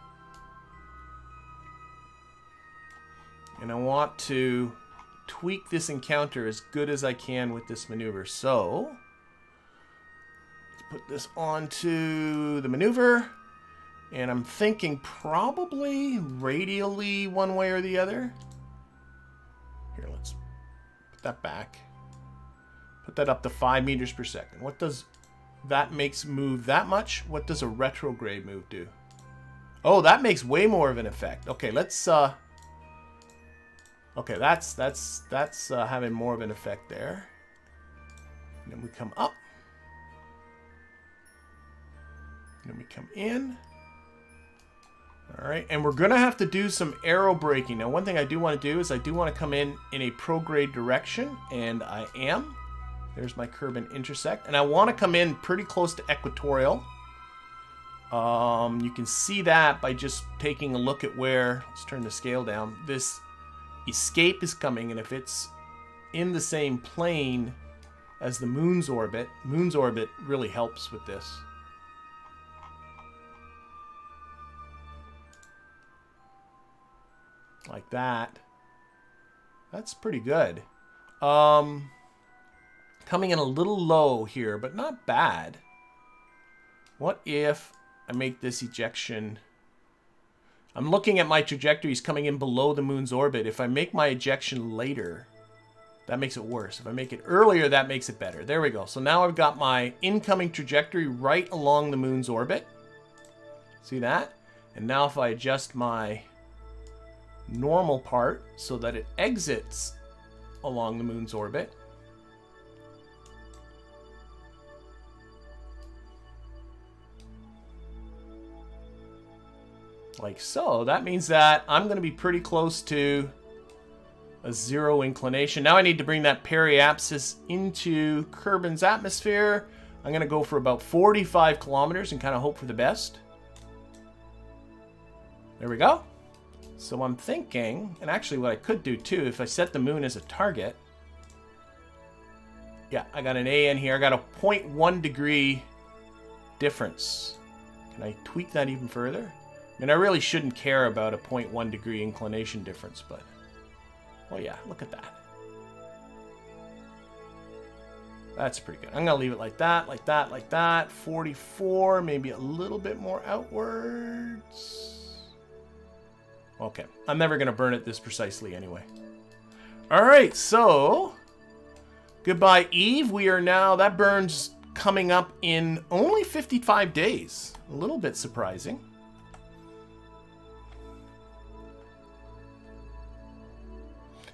Speaker 1: And I want to tweak this encounter as good as I can with this maneuver. So, let's put this onto the maneuver. And I'm thinking probably radially one way or the other. Here, let's put that back. Put that up to 5 meters per second. What does that makes move that much? What does a retrograde move do? Oh, that makes way more of an effect. Okay, let's okay, that's having more of an effect there. And then we come up. And then we come in. All right, and we're gonna have to do some aerobraking. Now, one thing I do want to do is I do want to come in a prograde direction, and I am. There's my Kerbin intersect, and I want to come in pretty close to equatorial. You can see that by just taking a look at where, let's turn the scale down, this escape is coming, and if it's in the same plane as the moon's orbit really helps with this. Like that. That's pretty good. Coming in a little low here, but not bad. What if I make this ejection? I'm looking at my trajectories coming in below the moon's orbit. If I make my ejection later, that makes it worse. If I make it earlier, that makes it better. There we go. So now I've got my incoming trajectory right along the moon's orbit. See that? And now if I adjust my normal part so that it exits along the moon's orbit, like so, that means that I'm going to be pretty close to a 0 inclination. Now I need to bring that periapsis into Kerbin's atmosphere. I'm going to go for about 45 kilometers and kind of hope for the best. There we go. So I'm thinking, and actually what I could do too, if I set the moon as a target, yeah, I got an A in here. I got a 0.1 degree difference. Can I tweak that even further? I mean, I really shouldn't care about a 0.1 degree inclination difference, but, well, yeah, look at that. That's pretty good. I'm going to leave it like that, like that, like that. 44, maybe a little bit more outwards. Okay, I'm never going to burn it this precisely anyway. All right, so goodbye, Eve. We are now, that burn's coming up in only 55 days. A little bit surprising.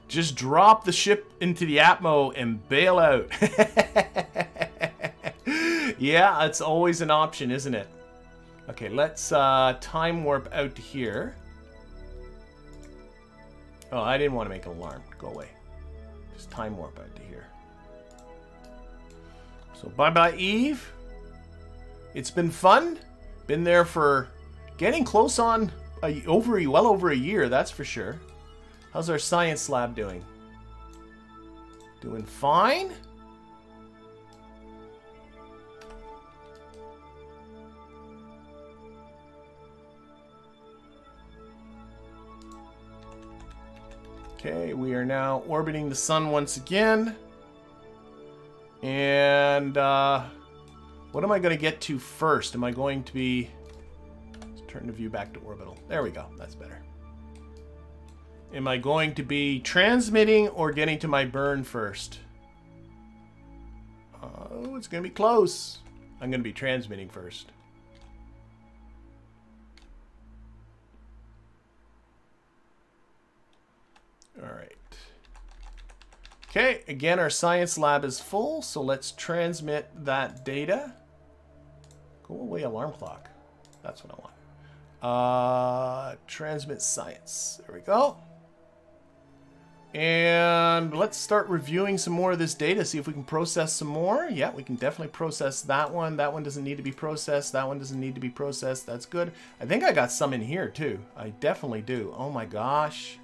Speaker 1: Just drop the ship into the Atmo and bail out. Yeah, it's always an option, isn't it? Okay, let's time warp out to here. Oh, I didn't want to make an alarm. Go away. Just time warp out to here. So bye-bye, Eve. It's been fun. Been there for getting close on well over a year, that's for sure. How's our science lab doing? Doing fine? Okay, we are now orbiting the sun once again. And what am I going to get to first? Am I going to be... Let's turn the view back to orbital. There we go. That's better. Am I going to be transmitting or getting to my burn first? Oh, it's going to be close. I'm going to be transmitting first. All right. Okay, again, our science lab is full, so let's transmit that data. Go away, alarm clock. That's what I want. Transmit science. There we go. And let's start reviewing some more of this data, see if we can process some more. Yeah, we can definitely process that one. That one doesn't need to be processed. That one doesn't need to be processed. That's good. I think I got some in here, too. I definitely do. Oh, my gosh.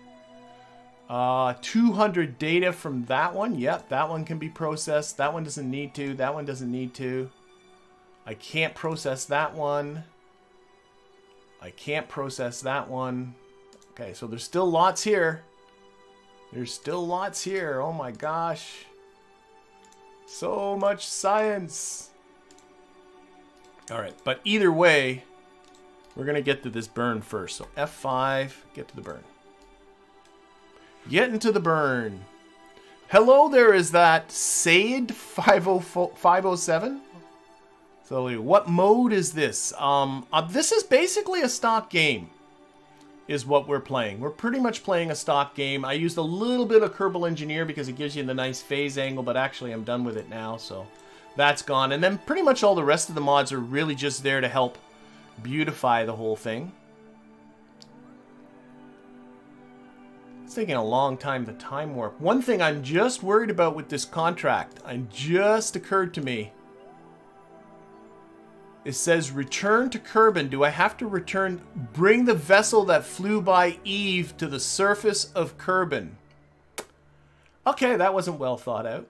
Speaker 1: 200 data from that one. Yep, that one can be processed. That one doesn't need to. That one doesn't need to. I can't process that one. I can't process that one. Okay, so there's still lots here. There's still lots here. Oh my gosh. So much science. Alright, but either way, we're going to get to this burn first. So F5, get to the burn. Get into the burn. Hello there, is that Said 507? So what mode is this? This is basically a stock game. Is what we're playing. We're pretty much playing a stock game. I used a little bit of Kerbal Engineer because it gives you the nice phase angle, but actually I'm done with it now, so that's gone. And then pretty much all the rest of the mods are really just there to help beautify the whole thing. It's taking a long time to time warp. One thing I'm just worried about with this contract, it just occurred to me. It says return to Kerbin. Do I have to return? Bring the vessel that flew by Eve to the surface of Kerbin. Okay, that wasn't well thought out.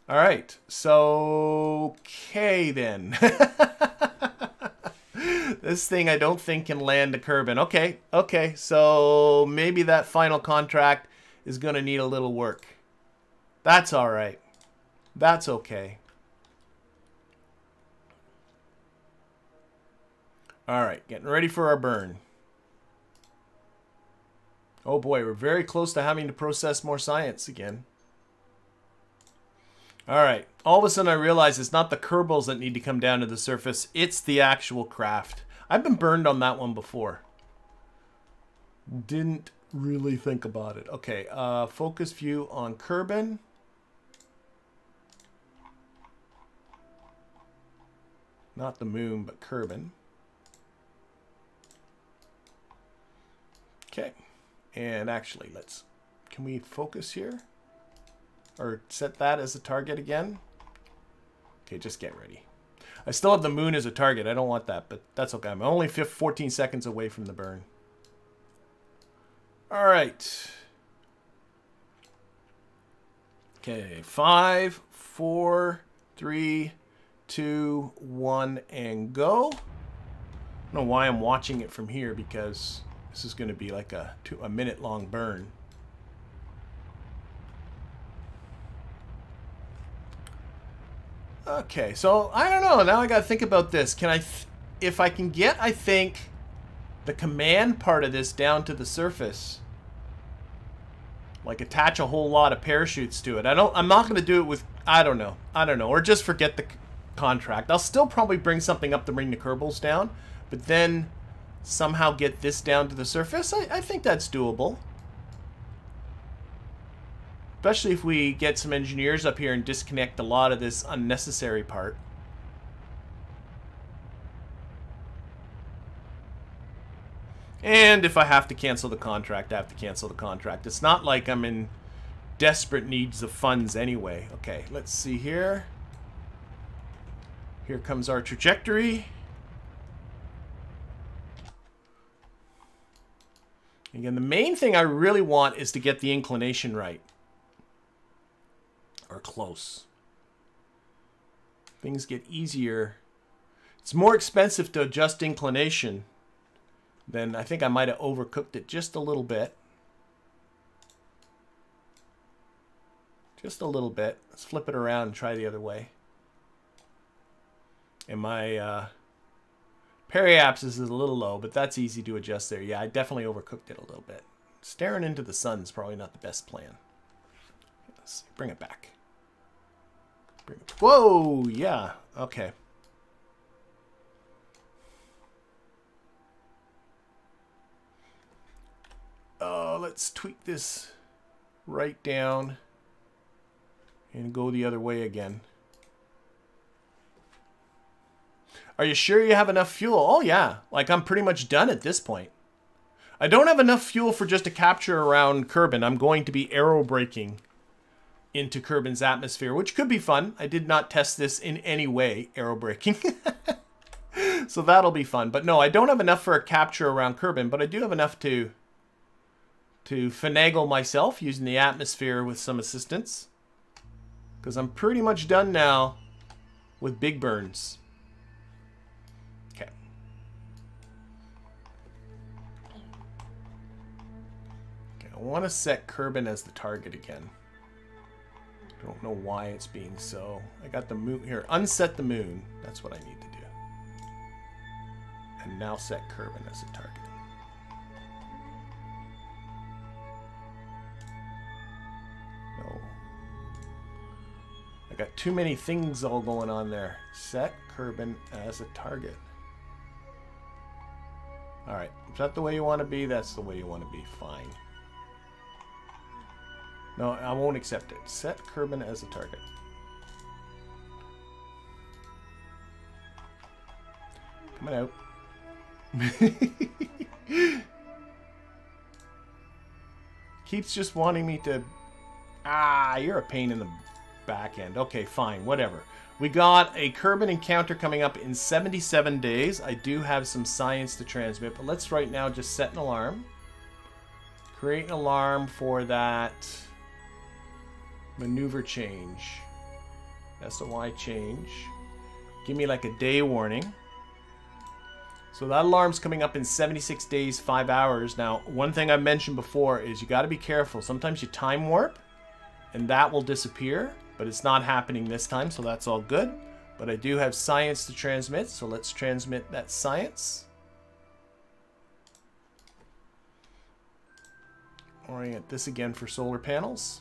Speaker 1: All right, so okay then. This thing I don't think can land to Kerbin. Okay, so maybe that final contract is going to need a little work. That's all right. That's okay. All right, getting ready for our burn. Oh boy, we're very close to having to process more science again. All right, all of a sudden I realize it's not the kerbals that need to come down to the surface, it's the actual craft. I've been burned on that one before. Didn't really think about it. Okay, focus view on Kerbin. Not the moon, but Kerbin. Okay, and actually, can we focus here? Or set that as a target again? Okay, just get ready. I still have the moon as a target. I don't want that, but that's okay. I'm only 14 seconds away from the burn. All right. Okay, 5, 4, 3, 2, 1, and go. I don't know why I'm watching it from here because this is going to be like a minute-long burn. Okay, so I don't know. Now I got to think about this. Can I, if I can get, I think, the command part of this down to the surface, like attach a whole lot of parachutes to it. I'm not going to do it with, I don't know, or just forget the contract. I'll still probably bring something up to bring the kerbals down, but then somehow get this down to the surface. I think that's doable. Especially if we get some engineers up here and disconnect a lot of this unnecessary part. And if I have to cancel the contract, I have to cancel the contract. It's not like I'm in desperate needs of funds anyway. Okay, let's see here. Here comes our trajectory. Again, the main thing I really want is to get the inclination right. Or close. Things get easier. It's more expensive to adjust inclination then I think I might have overcooked it just a little bit. Just a little bit. Let's flip it around and try the other way. And my periapsis is a little low, but that's easy to adjust there. Yeah, I definitely overcooked it a little bit. Staring into the sun is probably not the best plan. Let's bring it back. Whoa, yeah, okay. Let's tweak this right down and go the other way again. Are you sure you have enough fuel? Oh yeah, like I'm pretty much done at this point. I don't have enough fuel for just a capture around Kerbin. I'm going to be aerobraking into Kerbin's atmosphere, which could be fun. I did not test this in any way, aerobraking. So that'll be fun. But no, I don't have enough for a capture around Kerbin, but I do have enough to finagle myself using the atmosphere with some assistance. Because I'm pretty much done now with big burns. Okay. I want to set Kerbin as the target again. Don't know why it's being so. I got the moon here. Unset the moon. That's what I need to do. And now set Kerbin as a target. No. I got too many things all going on there. Set Kerbin as a target. Alright. Is that the way you want to be? That's the way you want to be. Fine. No, I won't accept it. Set Kerbin as a target. Coming out. Keeps just wanting me to... Ah, you're a pain in the back end. Okay, fine, whatever. We got a Kerbin encounter coming up in 77 days. I do have some science to transmit, but let's right now just set an alarm. Create an alarm for that... maneuver change. SOI change. Give me like a day warning. So that alarm's coming up in 76 days, 5 hours. Now, one thing I mentioned before is you got to be careful. Sometimes you time warp and that will disappear, but it's not happening this time, so that's all good. But I do have science to transmit, so let's transmit that science. Orient this again for solar panels.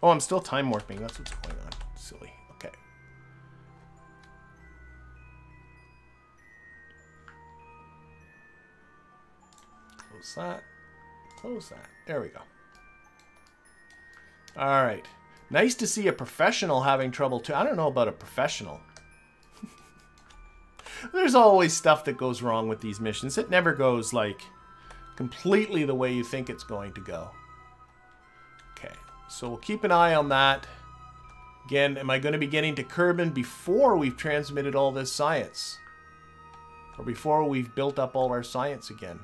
Speaker 1: Oh, I'm still time warping. That's what's going on. Silly. Okay. Close that. Close that. There we go. All right. Nice to see a professional having trouble too. I don't know about a professional. There's always stuff that goes wrong with these missions. It never goes like completely the way you think it's going to go. Okay. So we'll keep an eye on that. Again, am I going to be getting to Kerbin before we've transmitted all this science? Or before we've built up all our science again?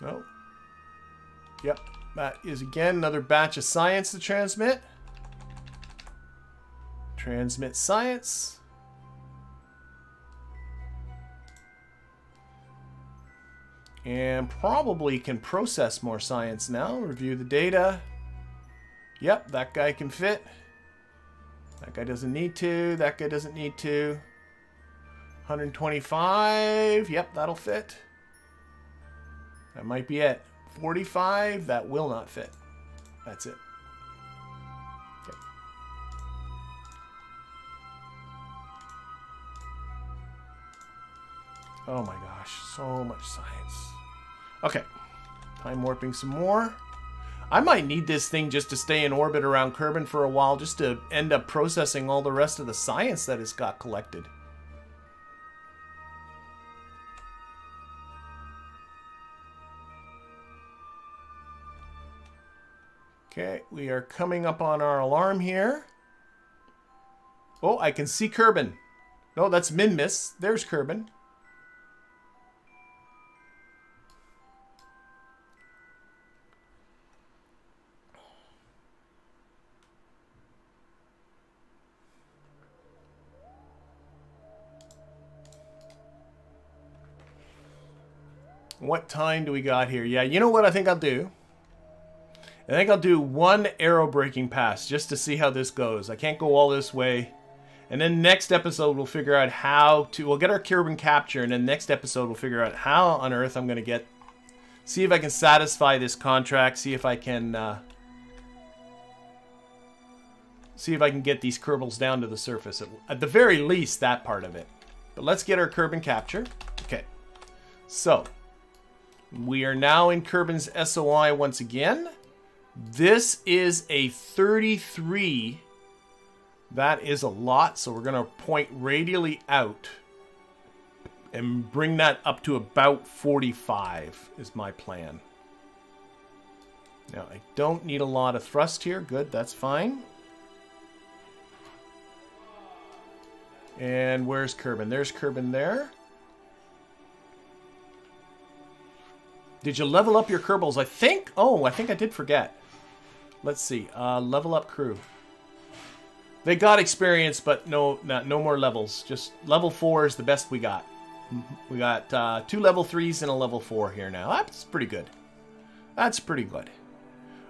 Speaker 1: No. Yep, that is again another batch of science to transmit. Transmit science. And probably can process more science now. Review the data. Yep, that guy can fit. That guy doesn't need to. That guy doesn't need to. 125. Yep, that'll fit. That might be it. 45. That will not fit. That's it. Okay. Oh my gosh, so much science. Okay, time warping some more. I might need this thing just to stay in orbit around Kerbin for a while, just to end up processing all the rest of the science that it's got collected. Okay, we are coming up on our alarm here. Oh, I can see Kerbin. No, that's Minmus. There's Kerbin. What time do we got here? Yeah, you know what I think I'll do? I think I'll do one aerobraking pass just to see how this goes. I can't go all this way. And then next episode we'll figure out how to... We'll get our Kerbin capture, and then next episode we'll figure out how on earth I'm going to get... See if I can satisfy this contract. See if I can... see if I can get these kerbals down to the surface. At the very least, that part of it. But let's get our Kerbin capture. Okay. So, we are now in Kerbin's SOI once again. This is a 33. That is a lot, so we're going to point radially out and bring that up to about 45 is my plan. Now, I don't need a lot of thrust here. Good, that's fine. And where's Kerbin? There's Kerbin there. Did you level up your kerbals? I think... Oh, I think I did forget. Let's see. Level up crew. They got experience, but no more levels. Just level 4 is the best we got. We got 2 level 3s and a level 4 here now. That's pretty good. That's pretty good.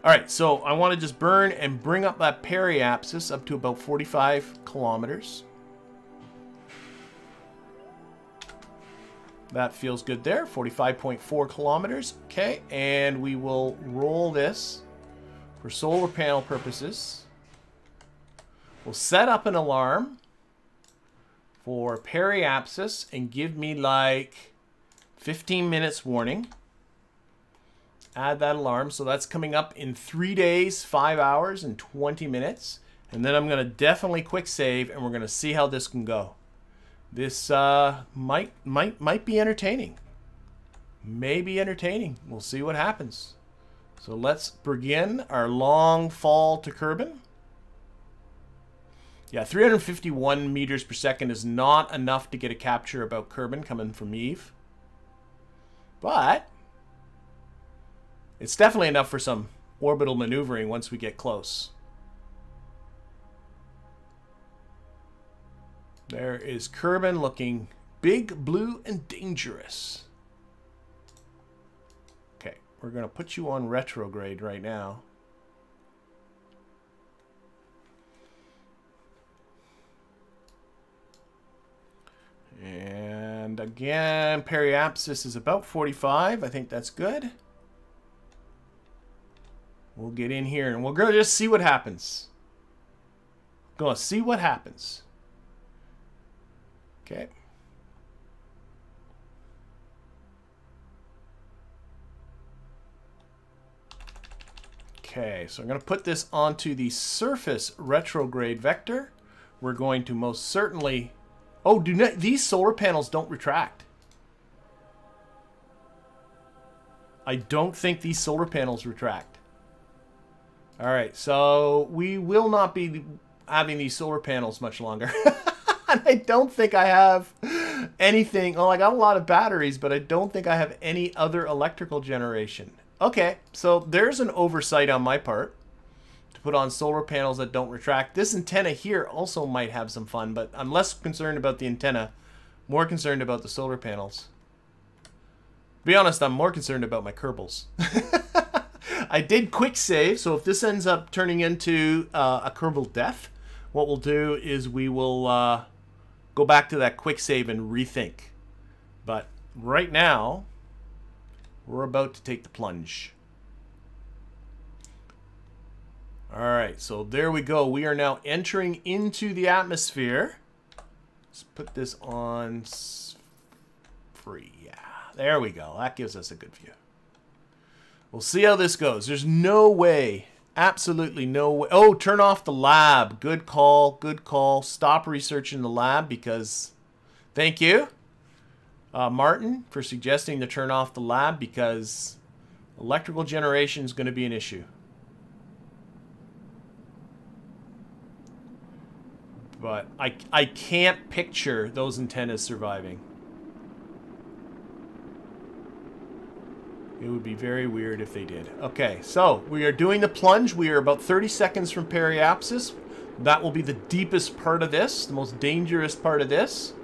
Speaker 1: Alright, so I want to just burn and bring up that periapsis up to about 45 kilometers. That feels good there. 45.4 kilometers. Okay, and we will roll this for solar panel purposes. We'll set up an alarm for periapsis and give me like 15 minutes warning. Add that alarm. So that's coming up in 3 days, 5 hours, and 20 minutes. And then I'm going to definitely quick save, and we're going to see how this can go. This might be entertaining. Maybe entertaining. We'll see what happens. So let's begin our long fall to Kerbin. Yeah, 351 meters per second is not enough to get a capture about Kerbin coming from Eve. But it's definitely enough for some orbital maneuvering once we get close. There is Kerbin looking big, blue, and dangerous. Okay, we're going to put you on retrograde right now. And again, periapsis is about 45. I think that's good. We'll get in here and we're going to just see what happens. Going to see what happens. Okay. Okay, so I'm going to put this onto the surface retrograde vector. We're going to most certainly... Oh, these solar panels don't retract. I don't think these solar panels retract. Alright, so we will not be having these solar panels much longer. And I don't think I have anything... Oh, I got a lot of batteries, but I don't think I have any other electrical generation. Okay, so there's an oversight on my part. Put on solar panels that don't retract. This antenna here also might have some fun, but I'm less concerned about the antenna, more concerned about the solar panels. To be honest, I'm more concerned about my kerbals. I did quick save, so if this ends up turning into a kerbal death, what we'll do is we will go back to that quick save and rethink. But right now, we're about to take the plunge. Alright, so there we go. We are now entering into the atmosphere. Let's put this on free. Yeah, there we go. That gives us a good view. We'll see how this goes. There's no way, absolutely no way. Oh, turn off the lab. Good call, good call. Stop research in the lab because, thank you, Martin, for suggesting to turn off the lab because electrical generation is going to be an issue. But I can't picture those antennas surviving. It would be very weird if they did. Okay, so we are doing the plunge. We are about 30 seconds from periapsis. That will be the deepest part of this, the most dangerous part of this.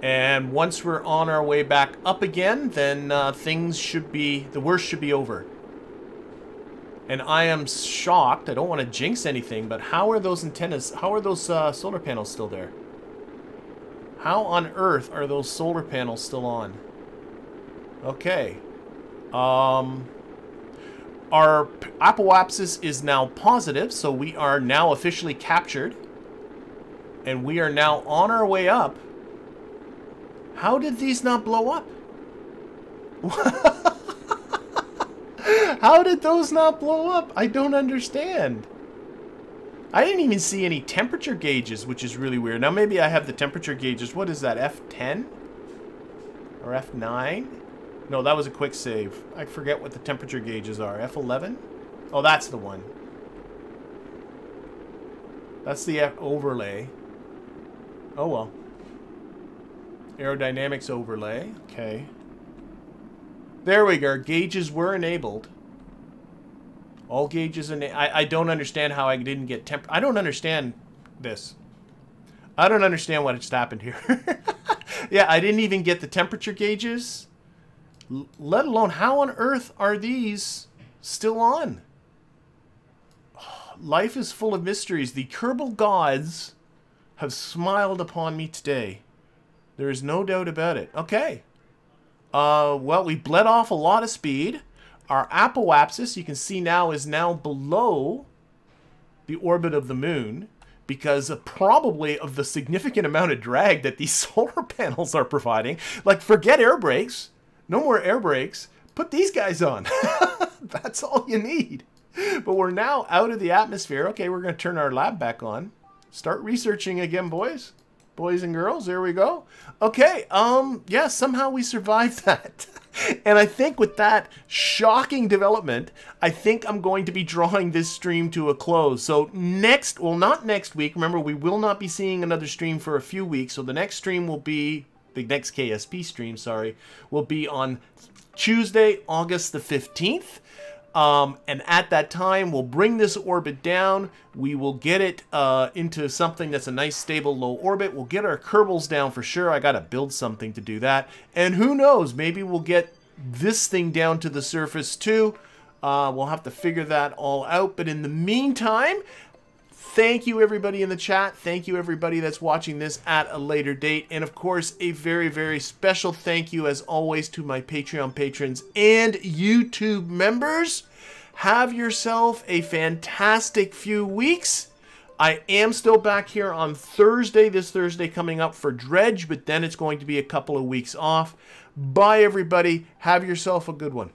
Speaker 1: And once we're on our way back up again, then the worst should be over. And I am shocked, I don't want to jinx anything, but how are those antennas, how are those solar panels still there? How on earth are those solar panels still on? Okay. Our apoapsis is now positive, so we are now officially captured. And we are now on our way up. How did these not blow up? How did those not blow up? I don't understand. I didn't even see any temperature gauges, which is really weird. Now maybe I have the temperature gauges. What is that, F10? Or F9? No, that was a quick save. I forget what the temperature gauges are. F11? Oh, that's the one. That's the F overlay. Oh well. Aerodynamics overlay. Okay. There we go. Gauges were enabled. All gauges enabled. I don't understand how I didn't get temp. I don't understand this. I don't understand what just happened here. Yeah, I didn't even get the temperature gauges. Let alone, how on earth are these still on? Life is full of mysteries. The Kerbal gods have smiled upon me today. There is no doubt about it. Okay. Well, we bled off a lot of speed. Our apoapsis, you can see now, is now below the orbit of the moon because probably of the significant amount of drag that these solar panels are providing. Like, forget air brakes. No more air brakes. Put these guys on. That's all you need. But we're now out of the atmosphere. Okay, we're going to turn our lab back on. Start researching again, boys. Boys and girls, there we go. Okay, yeah, somehow we survived that. And I think with that shocking development, I think I'm going to be drawing this stream to a close. So next, well, not next week. Remember, we will not be seeing another stream for a few weeks. So the next stream will be, the next KSP stream, sorry, will be on Tuesday, August the 15th. And at that time, we'll bring this orbit down. We will get it into something that's a nice, stable, low orbit. We'll get our kerbals down for sure. I got to build something to do that. And who knows, maybe we'll get this thing down to the surface too. We'll have to figure that all out. But in the meantime, thank you everybody in the chat. Thank you everybody that's watching this at a later date. And of course, a very, very special thank you as always to my Patreon patrons and YouTube members. Have yourself a fantastic few weeks. I am still back here on Thursday, this Thursday coming up for Dredge, but then it's going to be a couple of weeks off. Bye everybody. Have yourself a good one.